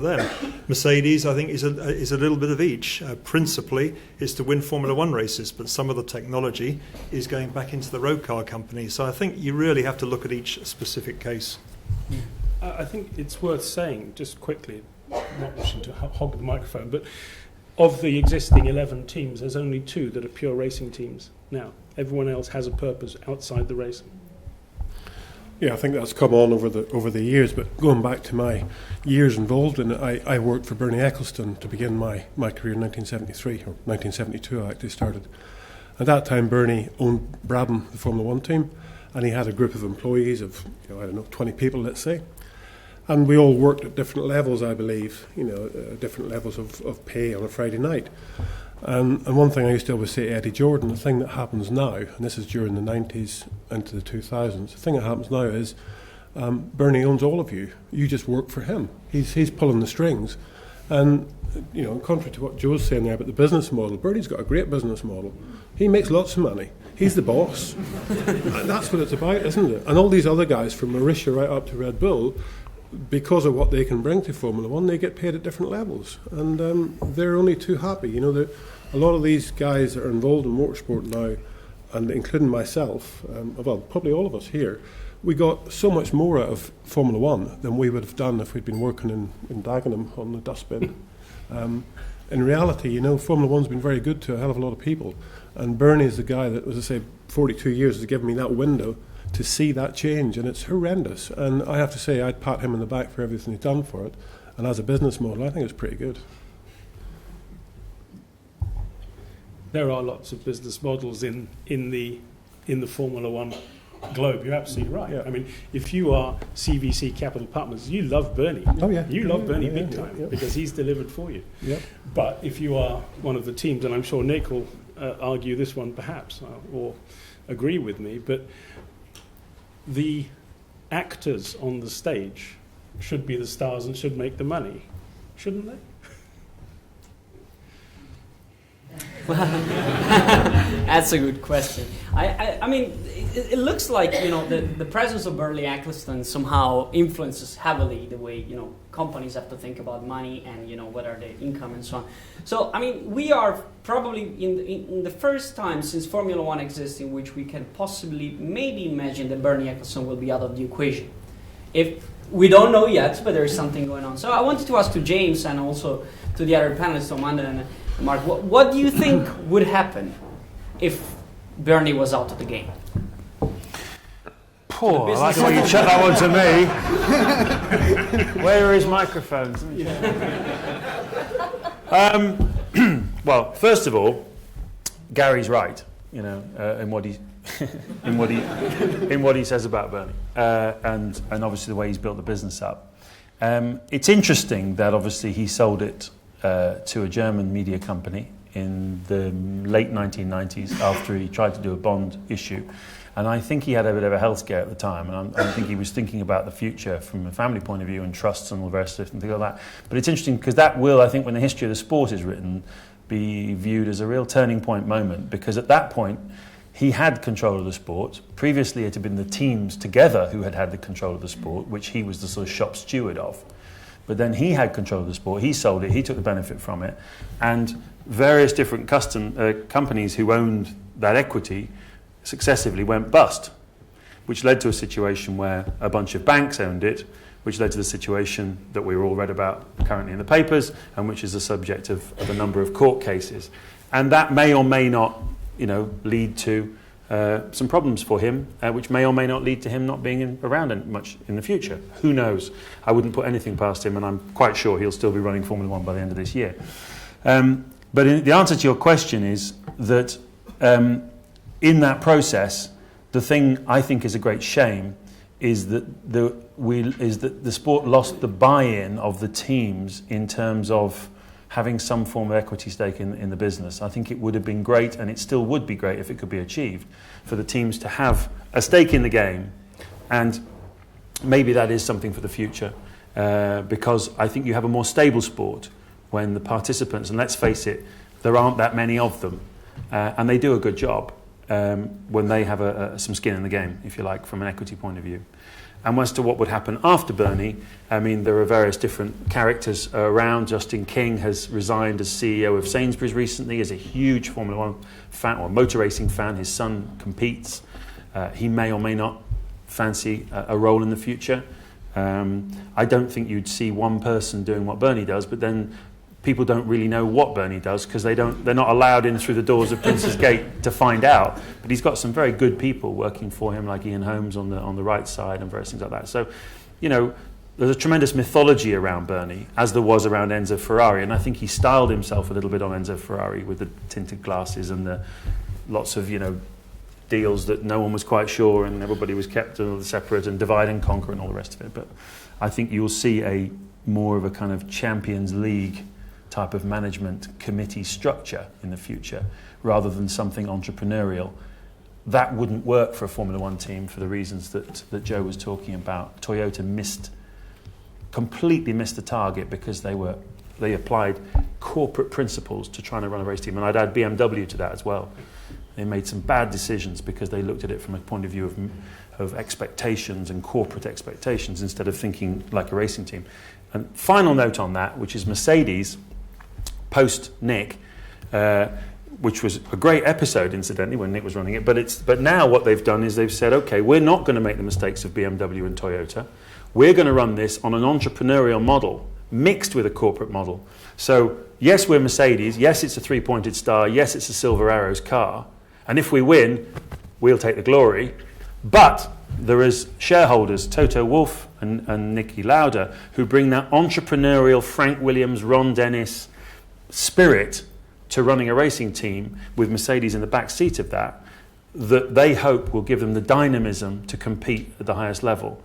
them. Mercedes, I think, is a little bit of each. Principally, is to win Formula One races, but some of the technology is going back into the road car company. So I think you really have to look at each specific case. I think it's worth saying just quickly, not wishing to hog the microphone, but of the existing 11 teams, there's only 2 that are pure racing teams now. Everyone else has a purpose outside the racing. Yeah, I think that's come on over the years. But going back to my years involved in it, I worked for Bernie Ecclestone to begin my career in 1973 or 1972. I actually started. At that time, Bernie owned Brabham, the Formula One team, and he had a group of employees of 20 people, let's say, and we all worked at different levels, I believe, different levels of pay on a Friday night. And one thing I used to always say to Eddie Jordan, the thing that happens now, and this is during the 90s into the 2000s, the thing that happens now is Bernie owns all of you. You just work for him. He's pulling the strings. And, contrary to what Joe's saying there about the business model, Bernie's got a great business model. He makes lots of money. He's the boss. And that's what it's about, isn't it? And all these other guys, from Mauritia right up to Red Bull, because of what they can bring to Formula One, they get paid at different levels. And they're only too happy. A lot of these guys that are involved in motorsport now, and including myself, well, probably all of us here, we got so much more out of Formula One than we would have done if we'd been working in Dagenham on the dustbin. In reality, Formula One's been very good to a hell of a lot of people. And Bernie is the guy that, as I say, 42 years has given me that window to see that change, and it's horrendous. And I have to say, I'd pat him in the back for everything he's done for it. And as a business model, I think it's pretty good. There are lots of business models in the Formula One globe. You're absolutely right. Yeah. I mean, if you are CVC Capital Partners, you love Bernie. Oh yeah, you love Bernie big yeah, time yeah. because he's delivered for you. Yeah. But if you are one of the teams, and I'm sure Nick will argue this one perhaps or agree with me, but the actors on the stage should be the stars and should make the money, shouldn't they? That's a good question. I mean, it looks like the presence of Bernie Ecclestone somehow influences heavily the way companies have to think about money and what are the income and so on. So I mean, we are probably in the first time since Formula One exists in which we can possibly maybe imagine that Bernie Ecclestone will be out of the equation. If we don't know yet, but there is something going on. So I wanted to ask to James and also to the other panelists, Amanda and Mark, what do you think would happen if Bernie was out of the game? Poor, I like the way you chuck that one to me. Where are his microphones? Well, first of all, Gary's right, in what he in what he says about Bernie, and obviously the way he's built the business up. It's interesting that obviously he sold it to a German media company in the late 1990s after he tried to do a bond issue. And I think he had a bit of a health scare at the time, and I think he was thinking about the future from a family point of view and trusts and all the rest of it and things like that. But it's interesting because that will, I think, when the history of the sport is written, be viewed as a real turning point moment, because at that point he had control of the sport. Previously it had been the teams together who had the control of the sport, which he was the sort of shop steward of. But then he had control of the sport, he sold it, he took the benefit from it, and various different companies who owned that equity successively went bust, which led to a situation where a bunch of banks owned it, which led to the situation that we all read about currently in the papers, and which is the subject of a number of court cases. And that may or may not, lead to some problems for him, which may or may not lead to him not being around much in the future. Who knows? I wouldn't put anything past him, and I'm quite sure he'll still be running Formula One by the end of this year. But the answer to your question is that in that process, the thing I think is a great shame is that the sport lost the buy-in of the teams in terms of having some form of equity stake in the business. I think it would have been great, and it still would be great if it could be achieved, for the teams to have a stake in the game, and maybe that is something for the future, because I think you have a more stable sport when the participants, and let's face it, there aren't that many of them, and they do a good job when they have some skin in the game, if you like, from an equity point of view. And as to what would happen after Bernie, I mean, there are various different characters around. Justin King has resigned as CEO of Sainsbury's recently. He's a huge Formula One fan, or motor racing fan. His son competes. He may or may not fancy a role in the future. I don't think you'd see one person doing what Bernie does, but then people don't really know what Bernie does because they're not allowed in through the doors of Prince's Gate to find out. But he's got some very good people working for him, like Ian Holmes on the right side and various things like that. So, you know, there's a tremendous mythology around Bernie, as there was around Enzo Ferrari, and I think he styled himself a little bit on Enzo Ferrari with the tinted glasses and the lots of, you know, deals that no one was quite sure, and everybody was kept separate and divide and conquer and all the rest of it. But I think you'll see a more of a kind of Champions League type of management committee structure in the future, rather than something entrepreneurial. That wouldn't work for a Formula One team for the reasons that Joe was talking about. Toyota completely missed the target because they applied corporate principles to trying to run a race team. And I'd add BMW to that as well. They made some bad decisions because they looked at it from a point of view of expectations and corporate expectations instead of thinking like a racing team. And final note on that, which is Mercedes, post Nick, which was a great episode, incidentally, when Nick was running it. But now what they've done is they've said, okay, we're not going to make the mistakes of BMW and Toyota. We're going to run this on an entrepreneurial model mixed with a corporate model. So yes, we're Mercedes. Yes, it's a three-pointed star. Yes, it's a Silver Arrows car. And if we win, we'll take the glory. But there is shareholders, Toto Wolff and Nicky Lauda, who bring that entrepreneurial Frank Williams, Ron Dennis spirit to running a racing team with Mercedes in the back seat of that they hope will give them the dynamism to compete at the highest level.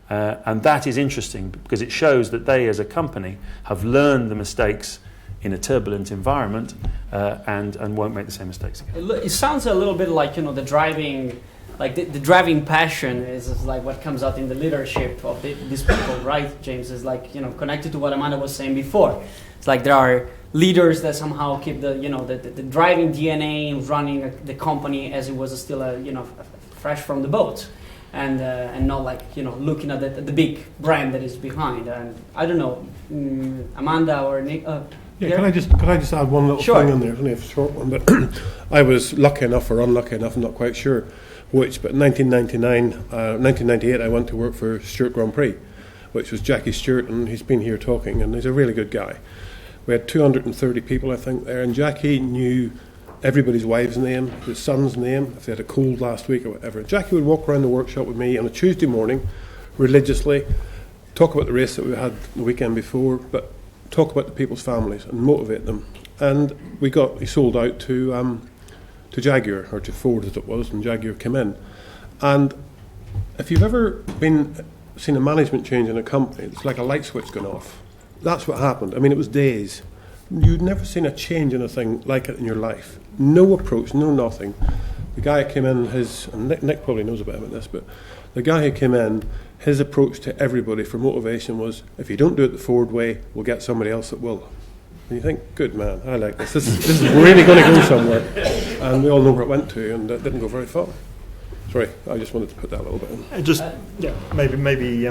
And that is interesting because it shows that they as a company have learned the mistakes in a turbulent environment and won't make the same mistakes again. It sounds a little bit like, you know, the driving, like the driving passion is like what comes out in the leadership of these people, right? James, is like, you know, connected to what Amanda was saying before. It's like there are leaders that somehow keep the driving DNA running the company as it was still fresh from the boat. And not like, you know, looking at the big brand that is behind. And I don't know, Amanda or Nick. Yeah, could I just add one little thing in there? It's only a short one, but I was lucky enough or unlucky enough, I'm not quite sure which. But in 1998, I went to work for Stewart Grand Prix, which was Jackie Stewart, and he's been here talking, and he's a really good guy. We had 230 people, I think, there, and Jackie knew everybody's wife's name, his son's name, if they had a cold last week or whatever. Jackie would walk around the workshop with me on a Tuesday morning, religiously, talk about the race that we had the weekend before, but talk about the people's families and motivate them. And he sold out to Jaguar, or to Ford as it was, and Jaguar came in. And if you've ever seen a management change in a company, it's like a light switch going off. That's what happened. I mean, it was days. You'd never seen a change in a thing like it in your life. No approach, no nothing. The guy who came in, and Nick probably knows a bit about this, but the guy who came in, his approach to everybody for motivation was, if you don't do it the Ford way, we'll get somebody else that will. And you think, good man, I like this. This is really going to go somewhere. And we all know where it went to, and it didn't go very far. Sorry, I just wanted to put that a little bit in. Maybe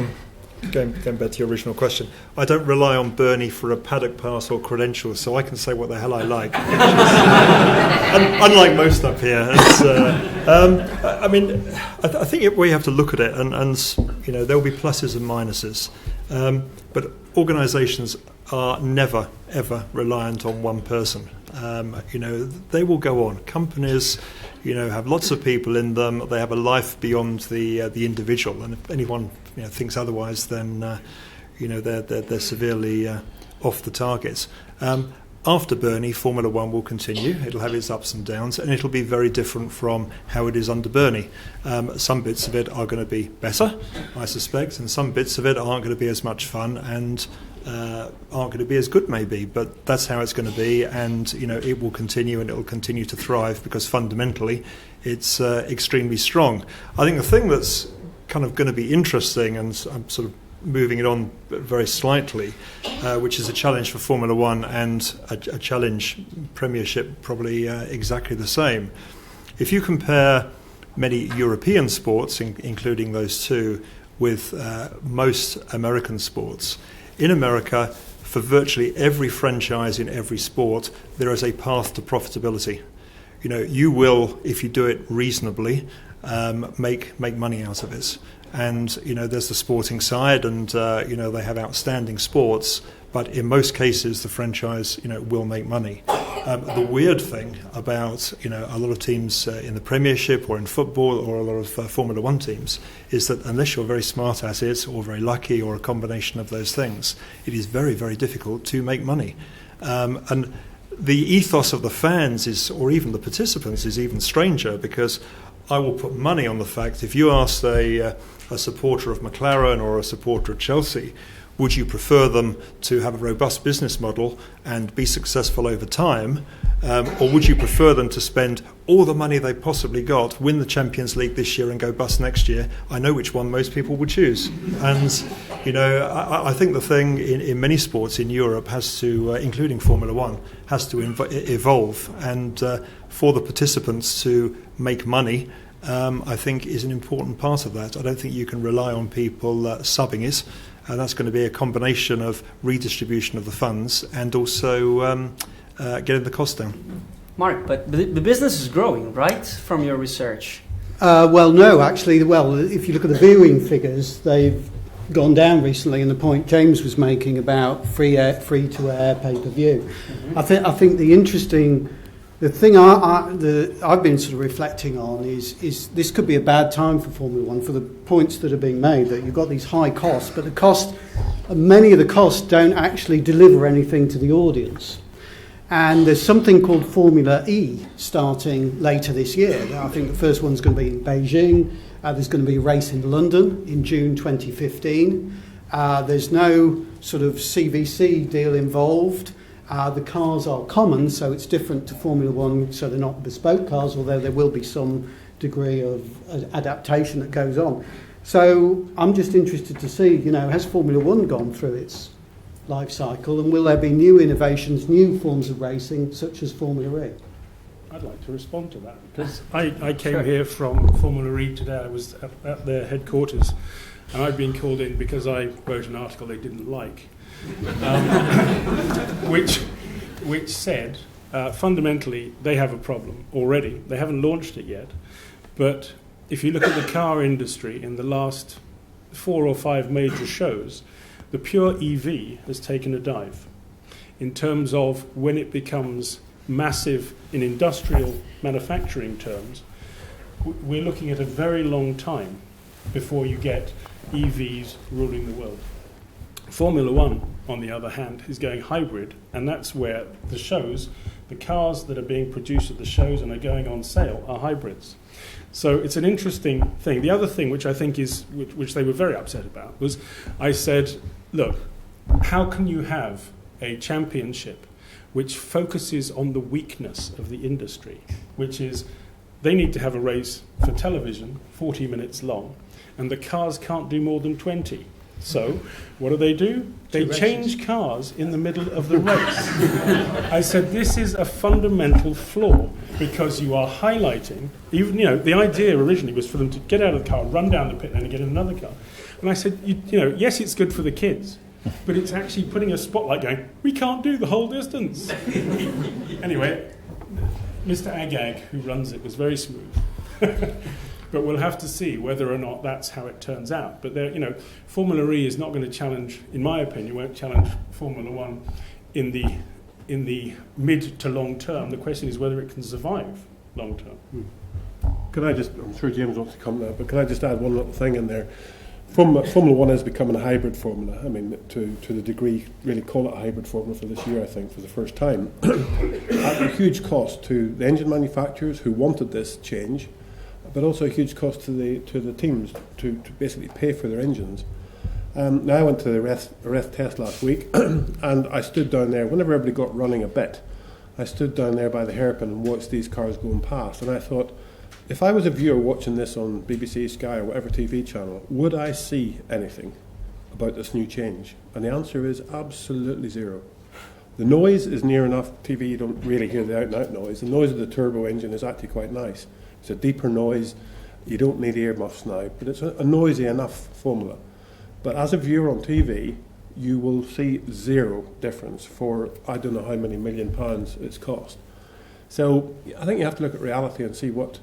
going back to your original question, I don't rely on Bernie for a paddock pass or credentials, so I can say what the hell I like. Unlike most up here. I think we have to look at it, and you know, there will be pluses and minuses. But organisations are never, ever reliant on one person. You know, they will go on. Companies, you know, have lots of people in them. They have a life beyond the individual, and if anyone thinks otherwise, then they're severely off the targets. After Bernie, Formula One will continue. It'll have its ups and downs, and it'll be very different from how it is under Bernie. Some bits of it are going to be better, I suspect, and some bits of it aren't going to be as much fun and aren't going to be as good, maybe. But that's how it's going to be, and it will continue, and it will continue to thrive because fundamentally it's extremely strong. I think the thing that's kind of going to be interesting, and I'm sort of moving it on very slightly, which is a challenge for Formula One and a challenge Premiership, probably exactly the same. If you compare many European sports, including those two, with most American sports, in America, for virtually every franchise in every sport, there is a path to profitability. You will, if you do it reasonably, make money out of it. And, there's the sporting side, and, they have outstanding sports, but in most cases the franchise, will make money. The weird thing about, a lot of teams in the Premiership or in football or a lot of Formula One teams is that unless you're very smart at it or very lucky or a combination of those things, it is very, very difficult to make money. And the ethos of the fans or even the participants is even stranger, because I will put money on the fact, if you asked a supporter of McLaren or a supporter of Chelsea, would you prefer them to have a robust business model and be successful over time, or would you prefer them to spend all the money they possibly got, win the Champions League this year and go bust next year? I know which one most people would choose. And, I think the thing in many sports in Europe has to, including Formula One, has to evolve. And for the participants to make money, I think is an important part of that. I don't think you can rely on people subbing it. That's going to be a combination of redistribution of the funds and also getting the cost down. Mark, but the business is growing, right, from your research? Well, no, actually. Well, if you look at the viewing figures, they've gone down recently, and the point James was making about free-to-air pay-per-view. Mm-hmm. I think the thing I've been sort of reflecting on is this could be a bad time for Formula One for the points that are being made, that you've got these high costs, but many of the costs don't actually deliver anything to the audience. And there's something called Formula E starting later this year. I think the first one's going to be in Beijing. There's going to be a race in London in June 2015. There's no sort of CVC deal involved. The cars are common, so it's different to Formula One, so they're not bespoke cars, although there will be some degree of adaptation that goes on. So I'm just interested to see, has Formula One gone through its life cycle, and will there be new innovations, new forms of racing, such as Formula E? I'd like to respond to that, because I came here from Formula E today. I was at their headquarters, and I'd been called in because I wrote an article they didn't like. Which said, fundamentally, they have a problem already. They haven't launched it yet. But if you look at the car industry in the last 4 or 5 major shows, the pure EV has taken a dive in terms of when it becomes massive in industrial manufacturing terms. We're looking at a very long time before you get EVs ruling the world. Formula One, on the other hand, is going hybrid, and that's where the cars that are being produced at the shows and are going on sale are hybrids. So it's an interesting thing. The other thing, which I think which they were very upset about, was I said, look, how can you have a championship which focuses on the weakness of the industry, which is they need to have a race for television, 40 minutes long, and the cars can't do more than 20. So, what do? They change cars in the middle of the race. I said, this is a fundamental flaw, because you are highlighting, even, the idea originally was for them to get out of the car, run down the pit lane and get in another car. And I said, yes, it's good for the kids, but it's actually putting a spotlight going, we can't do the whole distance. Anyway, Mr. Agag, who runs it, was very smooth. But we'll have to see whether or not that's how it turns out. But Formula E is not going to challenge, in my opinion, won't challenge Formula One in the mid to long term. The question is whether it can survive long term. Can I just, I'm sure James wants to come now, but can I just add one little thing in there? Formula One is becoming a hybrid formula. I mean, to the degree, really call it a hybrid formula for this year, I think, for the first time. At a huge cost to the engine manufacturers who wanted this change, but also a huge cost to the teams to basically pay for their engines. Now I went to the rest test last week, and I stood down there, whenever everybody got running a bit, I stood down there by the hairpin and watched these cars going past, and I thought, if I was a viewer watching this on BBC, Sky or whatever TV channel, would I see anything about this new change? And the answer is absolutely zero. The noise is near enough. TV, you don't really hear the out-and-out noise. The noise of the turbo engine is actually quite nice. It's a deeper noise. You don't need earmuffs now, but it's a noisy enough formula. But as a viewer on TV, you will see zero difference for I don't know how many £1 million it's cost. So I think you have to look at reality and see what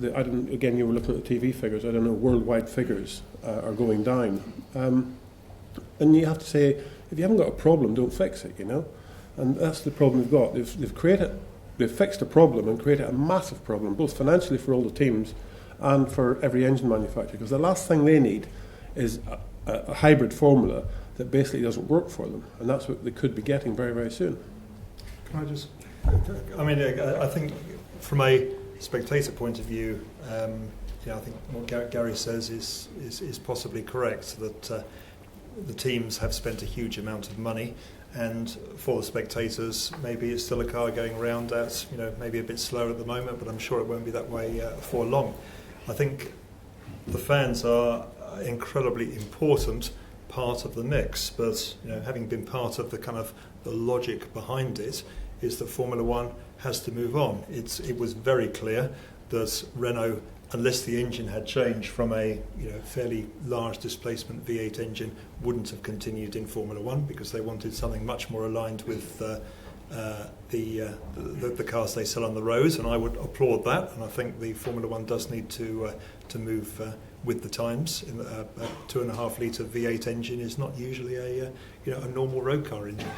again, you were looking at the TV figures. I don't know, worldwide figures are going down. And you have to say, if you haven't got a problem, don't fix it, you know. And that's the problem we've got. They've fixed a problem and created a massive problem, both financially for all the teams and for every engine manufacturer. Because the last thing they need is a hybrid formula that basically doesn't work for them. And that's what they could be getting very, very soon. Can I just... I think from a spectator point of view, I think what Gary says is possibly correct, that the teams have spent a huge amount of money, and for the spectators, maybe it's still a car going around at, maybe a bit slower at the moment, but I'm sure it won't be that way for long. I think the fans are an incredibly important part of the mix, but having been part of the logic behind it, is that Formula One has to move on. It was very clear that Renault, unless the engine had changed from a fairly large displacement V8 engine, wouldn't have continued in Formula One, because they wanted something much more aligned with the cars they sell on the roads, and I would applaud that. And I think the Formula One does need to move with the times. A 2.5 litre V8 engine is not usually a normal road car engine.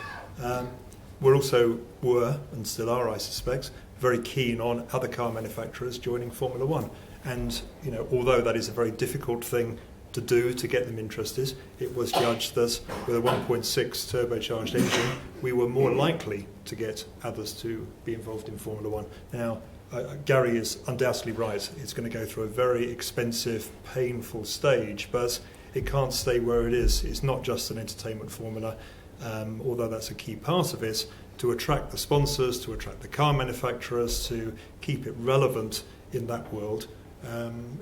Were and still are, I suspect, very keen on other car manufacturers joining Formula One. And although that is a very difficult thing to do to get them interested, it was judged that with a 1.6 turbocharged engine, we were more likely to get others to be involved in Formula One. Now, Gary is undoubtedly right. It's going to go through a very expensive, painful stage, but it can't stay where it is. It's not just an entertainment formula. Although that's a key part of it, to attract the sponsors, to attract the car manufacturers, to keep it relevant in that world,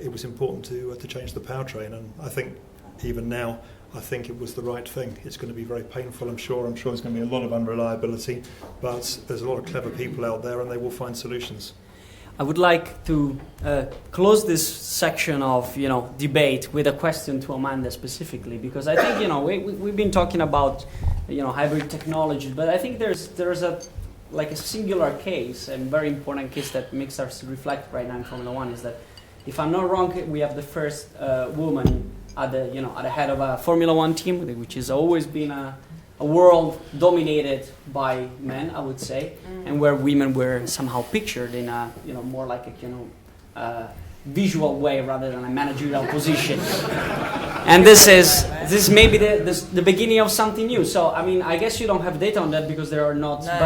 it was important to change the powertrain. And I think even now, I think it was the right thing. It's going to be very painful, I'm sure. I'm sure there's going to be a lot of unreliability, but there's a lot of clever people out there, and they will find solutions. I would like to close this section of debate with a question to Amanda specifically, because I think we've been talking about hybrid technology, but I think there's a singular case, and very important case that makes us reflect right now in Formula One, is that, if I'm not wrong, we have the first woman at the head of a Formula One team, which has always been a world dominated by men, I would say, and where women were somehow pictured in a more like a visual way rather than a managerial position. And this is maybe the beginning of something new. So I guess you don't have data on that because there are not. No.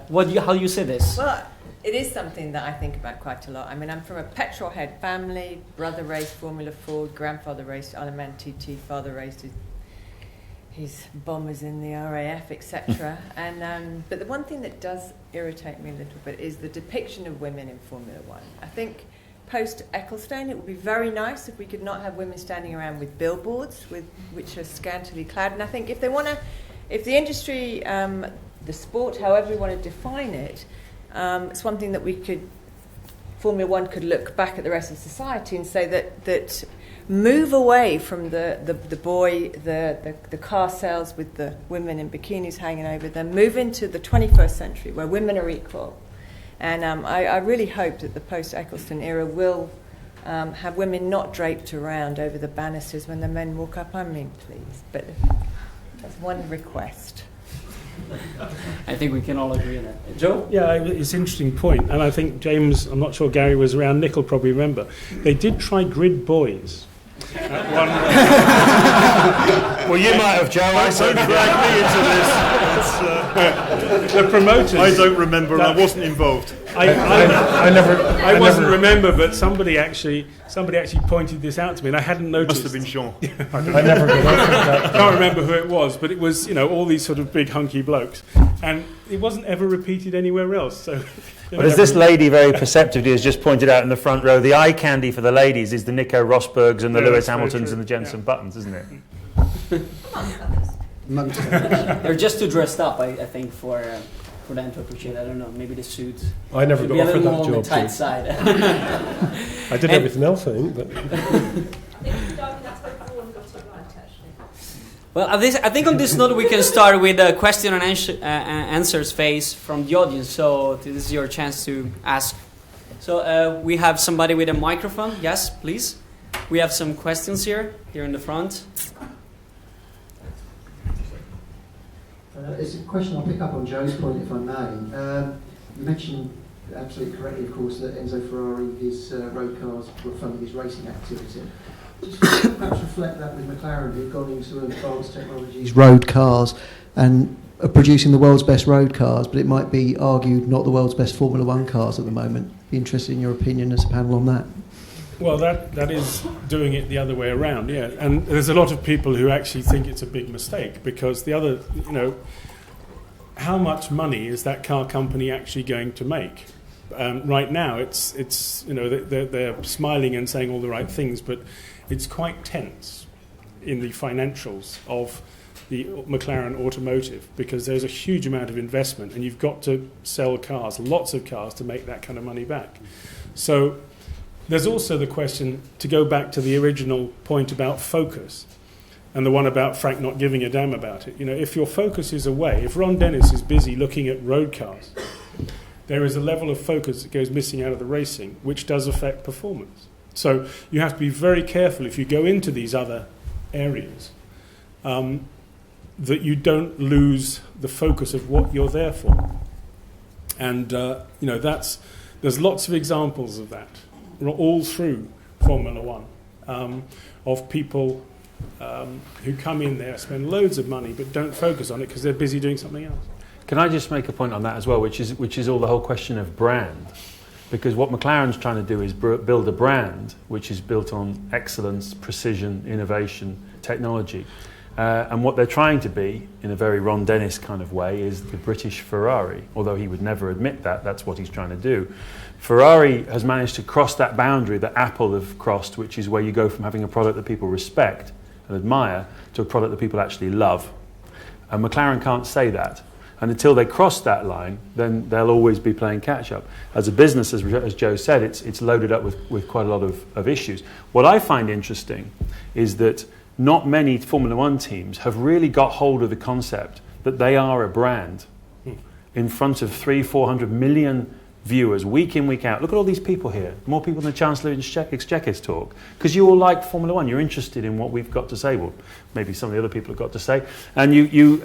But how do you say this? Well, it is something that I think about quite a lot. I'm from a petrol head family. Brother raced Formula 4, grandfather raced Aleman TT, father raced his bombers in the RAF, etc. And but the one thing that does irritate me a little bit is the depiction of women in Formula One. I think post Ecclestone, it would be very nice if we could not have women standing around with billboards which are scantily clad. And I think if the industry, the sport, however we want to define it, it's one thing that Formula One could look back at the rest of society and say that move away from the car sales with the women in bikinis hanging over them, move into the 21st century where women are equal. And I really hope that the post-Ecclestone era will have women not draped around over the banisters when the men walk up. Please. But that's one request. I think we can all agree on that. Joe? Yeah, it's an interesting point. And I think James, I'm not sure Gary was around, Nick will probably remember. They did try grid boys. Well, you might have, Joe. I Don't drag me into this. The promoters. I don't remember, and I wasn't involved. I wasn't remember, but somebody actually pointed this out to me, and I hadn't noticed. Must have been Jean. I never can't remember who it was, but it was all these sort of big hunky blokes, and it wasn't ever repeated anywhere else. So. But as this lady very perceptively has just pointed out in the front row, the eye candy for the ladies is the Nico Rosbergs and the Lewis Hamiltons and the Jenson Buttons, isn't it? They're just too dressed up, I think, for them to appreciate. I don't know, maybe the suit. I never got offered that job. On the tight side. I did everything else, I think. But well, I think on this note we can start with a question and answers phase from the audience. So this is your chance to ask So we have somebody with a microphone. Yes, please. We have some questions here in the front. It's a question I'll pick up on Joe's point, if I may. You mentioned absolutely correctly, of course, that Enzo Ferrari, his road cars were funding his racing activity. Just perhaps reflect that with McLaren, who've gone into advanced technologies, road cars, and are producing the world's best road cars, but it might be argued not the world's best Formula One cars at the moment. Be interested in your opinion as a panel on that. Well, that is doing it the other way around, yeah. And there's a lot of people who actually think it's a big mistake, because the other, how much money is that car company actually going to make? Right now, it's they're smiling and saying all the right things, but it's quite tense in the financials of the McLaren automotive, because there's a huge amount of investment, and you've got to sell cars, lots of cars, to make that kind of money back. So there's also the question, to go back to the original point about focus, and the one about Frank not giving a damn about it. If your focus is away, if Ron Dennis is busy looking at road cars, there is a level of focus that goes missing out of the racing, which does affect performance. So you have to be very careful if you go into these other areas, that you don't lose the focus of what you're there for. And there's lots of examples of that all through Formula One, of people who come in there, spend loads of money, but don't focus on it because they're busy doing something else. Can I just make a point on that as well, which is all the whole question of brand? Because what McLaren's trying to do is build a brand which is built on excellence, precision, innovation, technology. And what they're trying to be, in a very Ron Dennis kind of way, is the British Ferrari. Although he would never admit that, that's what he's trying to do. Ferrari has managed to cross that boundary that Apple have crossed, which is where you go from having a product that people respect and admire to a product that people actually love. And McLaren can't say that. And until they cross that line, then they'll always be playing catch-up. As a business, as Joe said, it's loaded up with quite a lot of issues. What I find interesting is that not many Formula One teams have really got hold of the concept that they are a brand in front of 300-400 million viewers week in, week out. Look at all these people here, more people than the Chancellor in Exchequer's talk, because you all like Formula One, you're interested in what we've got to say, well, maybe some of the other people have got to say, and you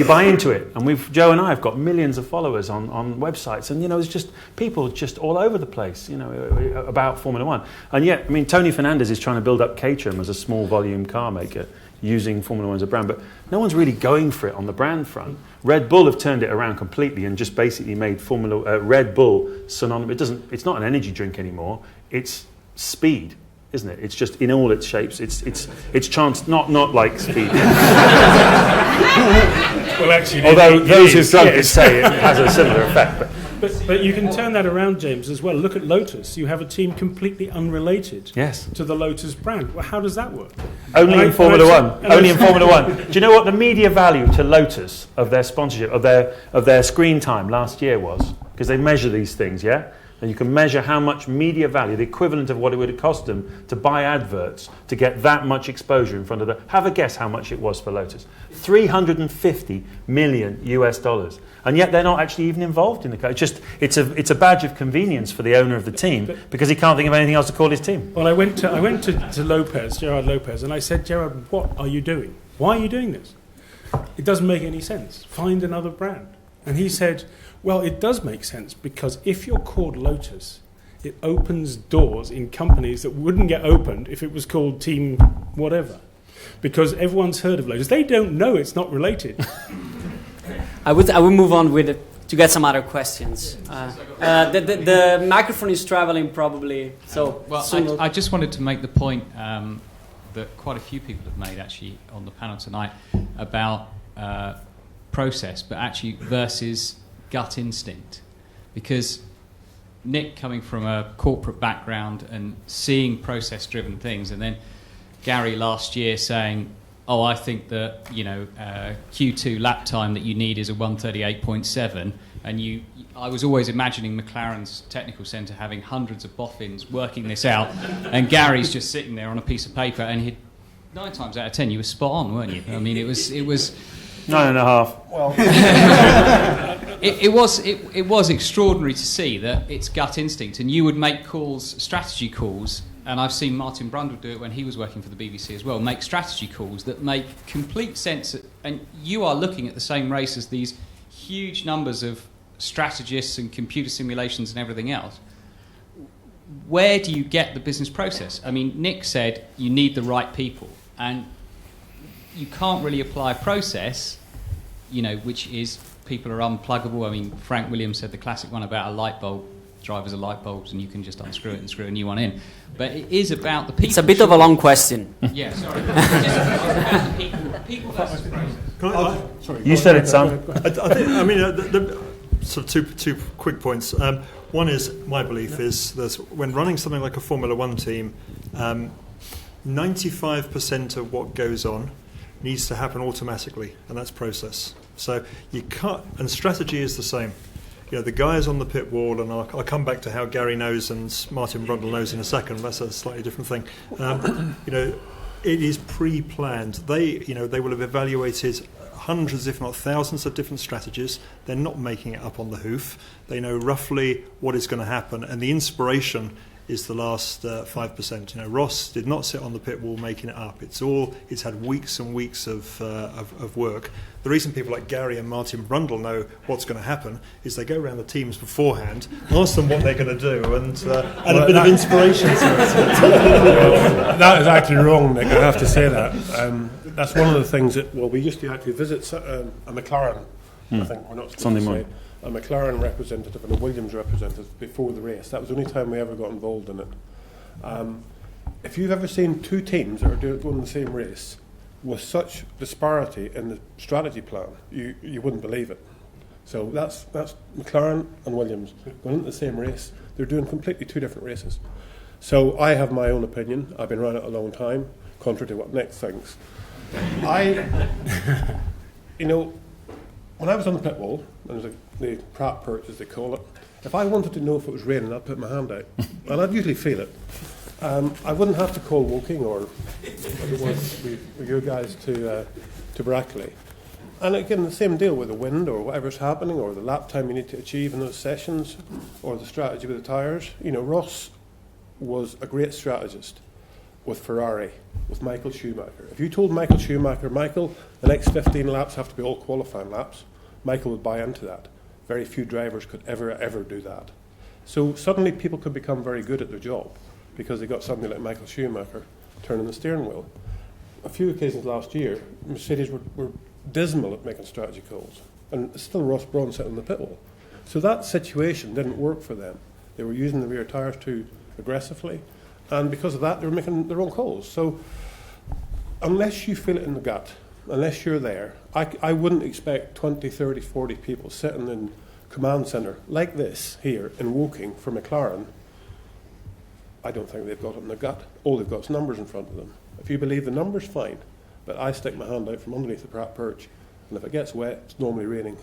buy into it. And Joe and I have got millions of followers on websites, and there's just people just all over the place, about Formula One. And yet, Tony Fernandez is trying to build up Caterham as a small volume car maker using Formula One as a brand, but no one's really going for it on the brand front. Red Bull have turned it around completely and just basically made Red Bull synonymous. It's not an energy drink anymore. It's speed, isn't it? It's just in all its shapes. It's chance, not like speed. Well, actually, although those who've drunk it say it has a similar effect. But you can turn that around, James, as well. Look at Lotus. You have a team completely unrelated to the Lotus brand. Well, how does that work? Only in Formula One. Only in Formula One. Do you know what the media value to Lotus of their sponsorship, of their screen time last year was? Because they measure these things, yeah? And you can measure how much media value, the equivalent of what it would have cost them to buy adverts to get that much exposure in front of them. Have a guess how much it was for Lotus. $350 million US. And yet they're not actually even involved in the car. It's a badge of convenience for the owner of the team, because he can't think of anything else to call his team. Well, I went to Lopez, Gerard Lopez, and I said, Gerard, what are you doing? Why are you doing this? It doesn't make any sense. Find another brand. And he said, well, it does make sense, because if you're called Lotus, it opens doors in companies that wouldn't get opened if it was called Team whatever. Because everyone's heard of Lotus. They don't know it's not related. I would move on to get some other questions. The microphone is traveling probably. So I just wanted to make the point that quite a few people have made actually on the panel tonight about process, but actually versus gut instinct. Because Nick, coming from a corporate background and seeing process-driven things, and then Gary last year saying, oh, I think that Q2 lap time that you need is a 138.7, and I was always imagining McLaren's technical centre having hundreds of boffins working this out, and Gary's just sitting there on a piece of paper, and 9 times out of 10 you were spot on, weren't you? I mean, it was 9.5. Well, it was extraordinary to see that it's gut instinct, and you would make strategy calls, and I've seen Martin Brundle do it when he was working for the BBC as well, make strategy calls that make complete sense, and you are looking at the same race as these huge numbers of strategists and computer simulations and everything else. Where do you get the business process? I mean, Nick said you need the right people, and you can't really apply process, which is people are unpluggable. I mean, Frank Williams said the classic one about a light bulb. Drivers are light bulbs, and you can just unscrew it and screw a new one in. But it is about the people. It's a bit of a long question. Yeah, sorry. It's about the people versus process. Sorry, You said it, Sam. Sort of two quick points. One is, my belief is that when running something like a Formula One team, 95% of what goes on needs to happen automatically, and that's process. So you can't, and strategy is the same. The guys on the pit wall, and I'll come back to how Gary knows and Martin Brundle knows in a second. That's a slightly different thing. It is pre-planned. They will have evaluated hundreds, if not thousands, of different strategies. They're not making it up on the hoof. They know roughly what is going to happen, and the inspiration is the last 5%. Ross did not sit on the pit wall making it up. It's had weeks and weeks of work. The reason people like Gary and Martin Brundle know what's going to happen is they go around the teams beforehand, ask them what they're going to do, and a bit of inspiration. That is actually wrong, Nick. I have to say that. That's one of the things that, we used to actually visit a McLaren, I think we're not supposed Sunday to say, morning. a McLaren representative and a Williams representative before the race. That was the only time we ever got involved in it. If you've ever seen two teams that are doing the same race with such disparity in the strategy plan, you wouldn't believe it. So that's McLaren and Williams going into the same race. They're doing completely two different races. So I have my own opinion. I've been around it a long time, contrary to what Nick thinks. When I was on the pit wall, and there's the Pratt perch as they call it, if I wanted to know if it was raining, I'd put my hand out, and I'd usually feel it. I wouldn't have to call Woking or what it was with you guys to Brackley. And again, the same deal with the wind or whatever's happening, or the lap time you need to achieve in those sessions, or the strategy with the tyres. Ross was a great strategist with Ferrari, with Michael Schumacher. If you told Michael Schumacher, Michael, the next 15 laps have to be all qualifying laps, Michael would buy into that. Very few drivers could ever do that. So suddenly people could become very good at their job because they got somebody like Michael Schumacher turning the steering wheel. A few occasions last year, Mercedes were dismal at making strategy calls, and still Ross Brawn sitting in the pit wall. So that situation didn't work for them. They were using the rear tyres too aggressively, and because of that, they were making the wrong calls. So unless you feel it in the gut, unless you're there, I wouldn't expect 20, 30, 40 people sitting in command centre like this here in Woking for McLaren. I don't think they've got it in the gut. All they've got is numbers in front of them. If you believe the numbers, fine. But I stick my hand out from underneath the Pratt perch, and if it gets wet, it's normally raining.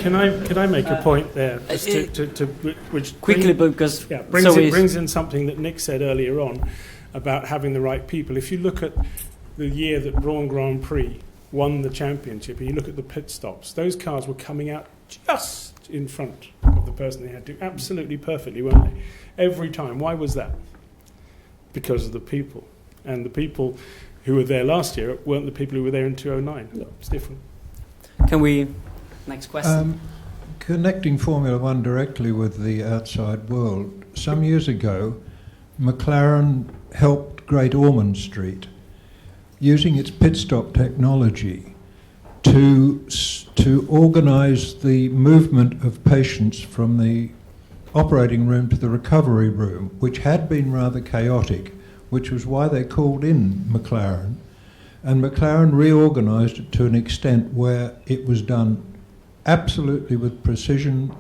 Can I make a point there? Which Quickly, because brings in something that Nick said earlier on about having the right people. If you look at the year that Brawn Grand Prix won the championship, and you look at the pit stops, those cars were coming out just in front of the person they had to, absolutely perfectly, weren't they? Every time. Why was that? Because of the people. And the people who were there last year weren't the people who were there in 2009. No, it's different. Can we... Next question. Connecting Formula One directly with the outside world, some years ago, McLaren helped Great Ormond Street, using its pit stop technology, to organise the movement of patients from the operating room to the recovery room, which had been rather chaotic, which was why they called in McLaren. And McLaren reorganised it to an extent where it was done absolutely with precision.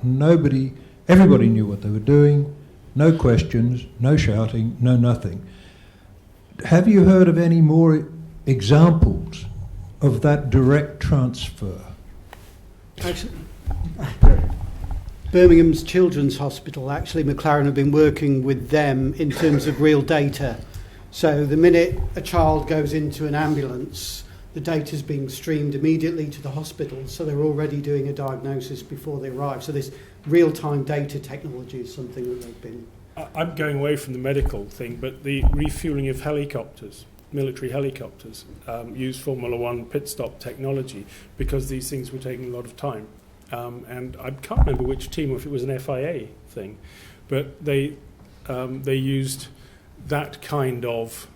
Everybody knew what they were doing, no questions, no shouting, no nothing. Have you heard of any more examples of that direct transfer? Actually, Birmingham's Children's Hospital, actually McLaren have been working with them in terms of real data. So the minute a child goes into an ambulance, the data's being streamed immediately to the hospital, so they're already doing a diagnosis before they arrive. So this real-time data technology is something that they've been... I'm going away from the medical thing, but the refueling of helicopters, military helicopters, used Formula One pit stop technology because these things were taking a lot of time. And I can't remember which team, or if it was an FIA thing, but they used that kind of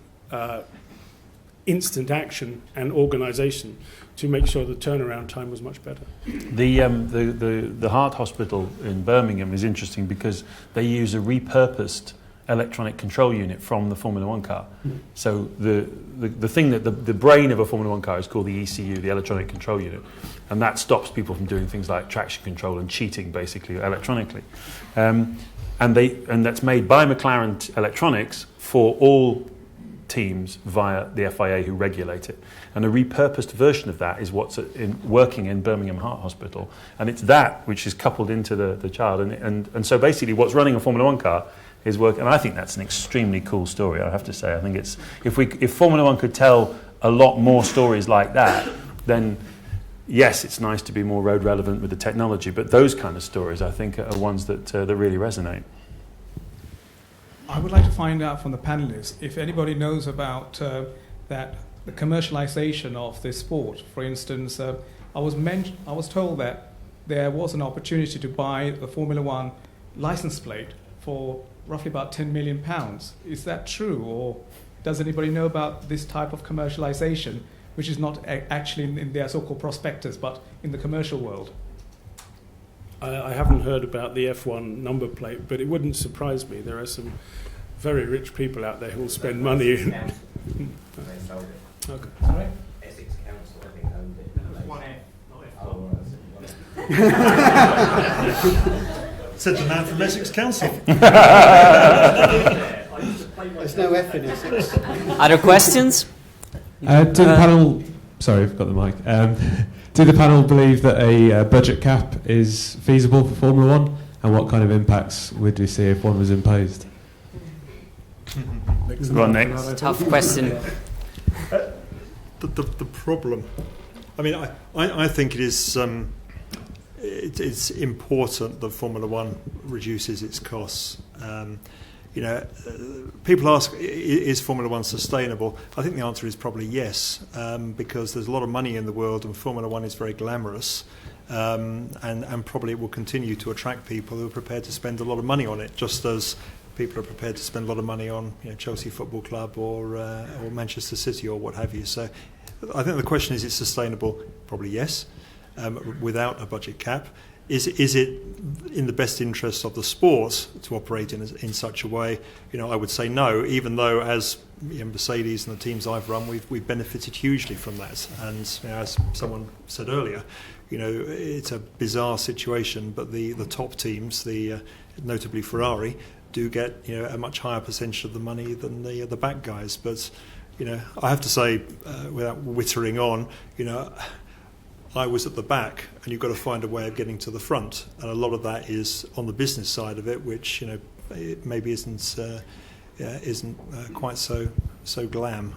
instant action and organisation to make sure the turnaround time was much better. The Heart Hospital in Birmingham is interesting because they use a repurposed electronic control unit from the Formula One car. So the thing that the brain of a Formula One car is called the ECU, the electronic control unit, and that stops people from doing things like traction control and cheating basically electronically. And that's made by McLaren Electronics for all teams via the FIA who regulate it. And a repurposed version of that is what's working in Birmingham Heart Hospital. And it's that which is coupled into the child. And so basically what's running a Formula One car is work. And I think that's an extremely cool story, I have to say. I think it's if Formula One could tell a lot more stories like that, then yes, it's nice to be more road relevant with the technology, but those kind of stories I think are ones that really resonate. I would like to find out from the panelists if anybody knows about the commercialization of this sport. For instance, I was told that there was an opportunity to buy the Formula One license plate for roughly about £10 million. Is that true, or does anybody know about this type of commercialization, which is not actually in their so-called prospectus, but in the commercial world? I haven't heard about the F1 number plate, but it wouldn't surprise me. There are some very rich people out there who will spend money. They sold it. Okay. Sorry? Essex Council, I think, owned it. One Said the man from Essex Council. There's no F in Essex. Other questions? Do the panel... Sorry, I've got the mic. Do the panel believe that a budget cap is feasible for Formula One, and what kind of impacts would we see if one was imposed? Go on, next. Tough question. The problem, I mean, I think it is it's important that Formula One reduces its costs. People ask, is Formula One sustainable? I think the answer is probably yes, because there's a lot of money in the world and Formula One is very glamorous, and probably it will continue to attract people who are prepared to spend a lot of money on it, just as people are prepared to spend a lot of money on Chelsea Football Club or Manchester City or what have you. So I think the question is, it's sustainable? Probably yes, without a budget cap. Is it in the best interest of the sport to operate in such a way? I would say no, even though as Mercedes and the teams I've run, we've benefited hugely from that. And as someone said earlier, it's a bizarre situation, but the top teams, notably Ferrari, do get a much higher percentage of the money than the back guys. But I have to say, without wittering on, I was at the back, and you've got to find a way of getting to the front, and a lot of that is on the business side of it, which it maybe isn't quite so glam.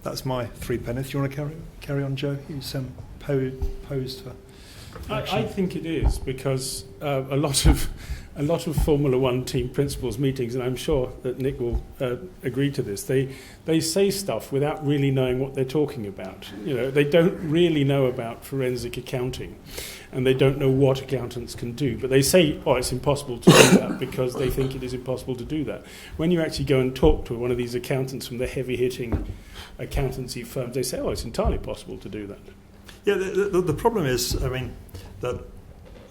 That's my 3 pence. Do you want to carry on, Joe? You posed for. I think it is, because a lot of Formula One team principals meetings, and I'm sure that Nick will agree to this, they say stuff without really knowing what they're talking about. They don't really know about forensic accounting, and they don't know what accountants can do. But they say, it's impossible to do that because they think it is impossible to do that. When you actually go and talk to one of these accountants from the heavy-hitting accountancy firms, they say, it's entirely possible to do that. Yeah, the problem is, that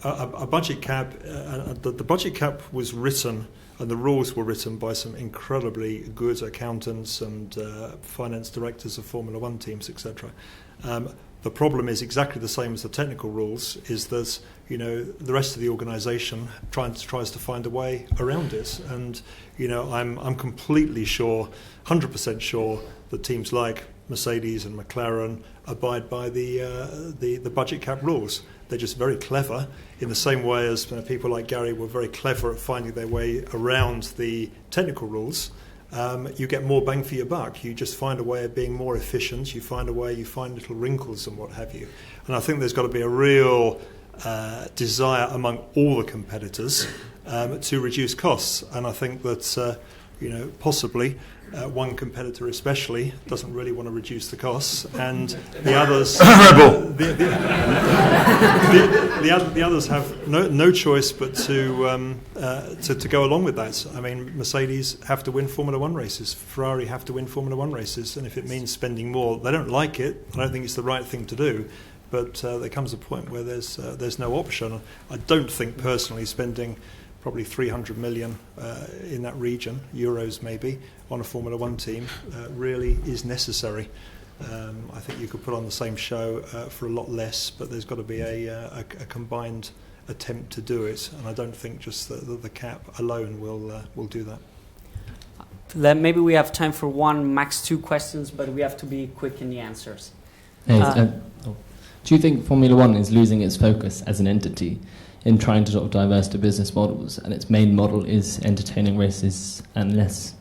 a budget cap, the budget cap was written, and the rules were written by some incredibly good accountants and finance directors of Formula One teams, etc. The problem is exactly the same as the technical rules, is that the rest of the organisation tries to find a way around it, and I'm completely sure, 100% sure, that teams like Mercedes and McLaren abide by the budget cap rules. They're just very clever, in the same way as people like Gary were very clever at finding their way around the technical rules. you get more bang for your buck. You just find a way of being more efficient. You find a way, you find little wrinkles and what have you. And I think there's got to be a real desire among all the competitors to reduce costs. And I think that, possibly one competitor especially doesn't really want to reduce the costs, and the others the others have no choice but to go along with that. I mean, Mercedes have to win Formula One races, Ferrari have to win Formula One races, and if it means spending more, they don't like it. I don't think it's the right thing to do, but there comes a point where there's no option. I don't think personally spending probably 300 million in that region, euros maybe, on a Formula One team really is necessary. I think you could put on the same show for a lot less, but there's got to be a combined attempt to do it, and I don't think just the cap alone will do that. Maybe we have time for one, max 2 questions, but we have to be quick in the answers. Hey, do you think Formula One is losing its focus as an entity in trying to sort of diverse to business models, and its main model is entertaining races and less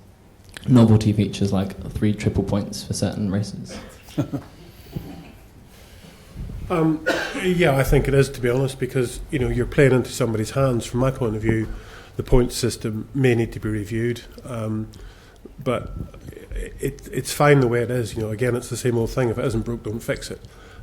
novelty features like 3 triple points for certain races? Yeah, I think it is, to be honest, because you're playing into somebody's hands. From my point of view, the point system may need to be reviewed, but it's fine the way it is. Again, it's the same old thing. If it isn't broke, don't fix it.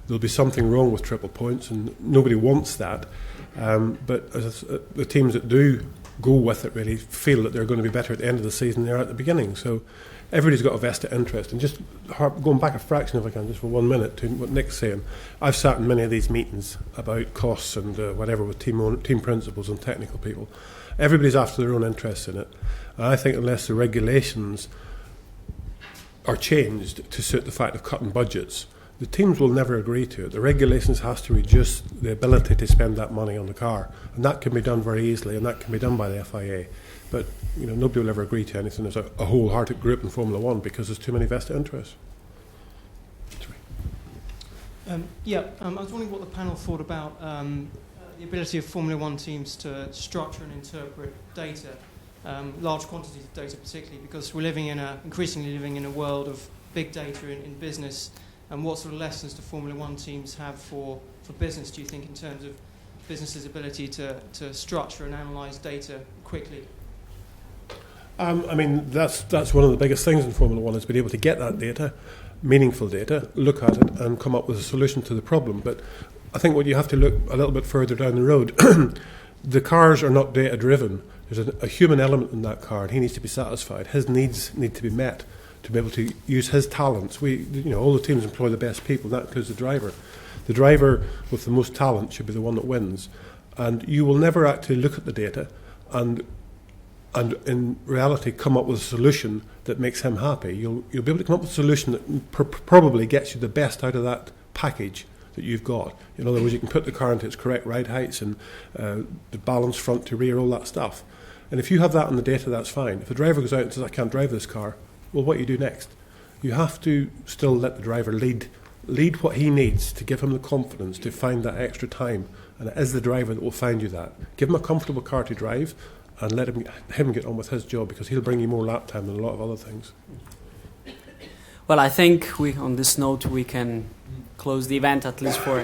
There'll be something wrong with triple points, and nobody wants that. But the teams that do go with it really feel that they're going to be better at the end of the season than they are at the beginning. So everybody's got a vested interest. And just going back a fraction, if I can, just for 1 minute, to what Nick's saying. I've sat in many of these meetings about costs and whatever with team principals and technical people. Everybody's after their own interests in it. And I think unless the regulations are changed to suit the fact of cutting budgets, the teams will never agree to it. The regulations has to reduce the ability to spend that money on the car, and that can be done very easily, and that can be done by the FIA. But nobody will ever agree to anything as a wholehearted group in Formula One because there's too many vested interests. I was wondering what the panel thought about the ability of Formula One teams to structure and interpret data, large quantities of data particularly, because we're increasingly living in a world of big data in business. And what sort of lessons do Formula One teams have for business, do you think, in terms of business's ability to structure and analyse data quickly? I mean, that's one of the biggest things in Formula One, is being able to get that data, meaningful data, look at it and come up with a solution to the problem. But I think what you have to look a little bit further down the road, the cars are not data driven. There's a human element in that car, and he needs to be satisfied. His needs need to be met to be able to use his talents. All the teams employ the best people, that includes the driver. The driver with the most talent should be the one that wins. And you will never actually look at the data and in reality come up with a solution that makes him happy. You'll be able to come up with a solution that probably gets you the best out of that package that you've got. In other words, you can put the car into its correct ride heights and the balance front to rear, all that stuff. And if you have that in the data, that's fine. If the driver goes out and says, I can't drive this car, well, what do you do next? You have to still let the driver lead what he needs to give him the confidence to find that extra time. And it is the driver that will find you that. Give him a comfortable car to drive and let him get on with his job, because he'll bring you more lap time than a lot of other things. Well, I think on this note we can close the event, at least for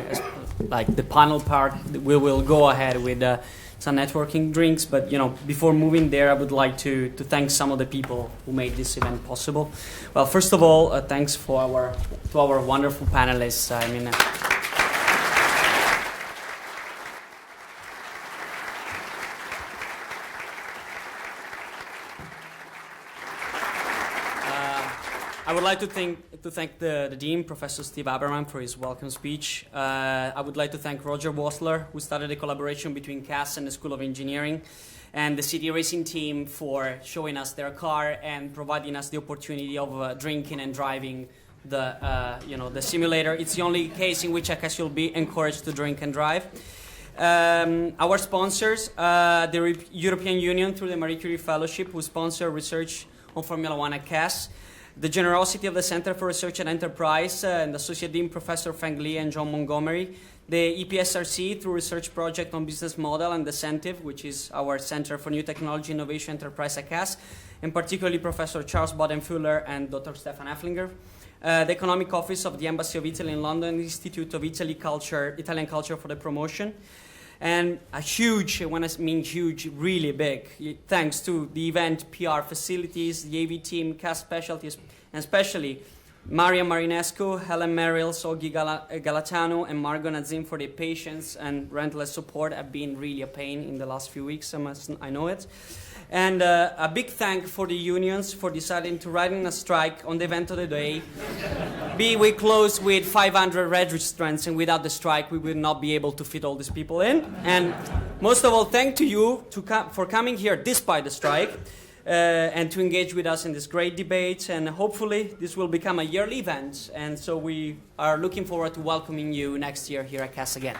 the panel part. We will go ahead with some networking drinks, but before moving there, I would like to thank some of the people who made this event possible. Well, first of all, thanks to our wonderful panelists. I mean, I would like to thank the Dean, Professor Steve Aberman, for his welcome speech. I would like to thank Roger Wasler, who started a collaboration between CAS and the School of Engineering, and the City Racing team for showing us their car and providing us the opportunity of drinking and driving the simulator. It's the only case in which I guess you'll be encouraged to drink and drive. Our sponsors, the European Union through the Marie Curie Fellowship, who sponsor research on Formula One at CAS. The generosity of the Center for Research and Enterprise and Associate Dean Professor Feng Li and John Montgomery, the EPSRC through research project on business model and incentive, which is our Center for New Technology Innovation Enterprise at CAS, and particularly Professor Charles Boden-Fuller and Dr. Stefan Efflinger. The Economic Office of the Embassy of Italy in London, Institute of Italian Culture for the Promotion. And a huge, when I mean huge, really big, thanks to the event PR facilities, the AV team, CAS specialties, and especially Maria Marinescu, Helen Merrill, Sogi Galatano, and Margot Nazim for their patience and relentless support have been really a pain in the last few weeks, I know it. And a big thank for the unions for deciding to ride in a strike on the event of the day. We closed with 500 registrants, and without the strike, we would not be able to fit all these people in. And most of all, thank to you for coming here despite the strike. And to engage with us in this great debate, and hopefully this will become a yearly event, and so we are looking forward to welcoming you next year here at CAS again.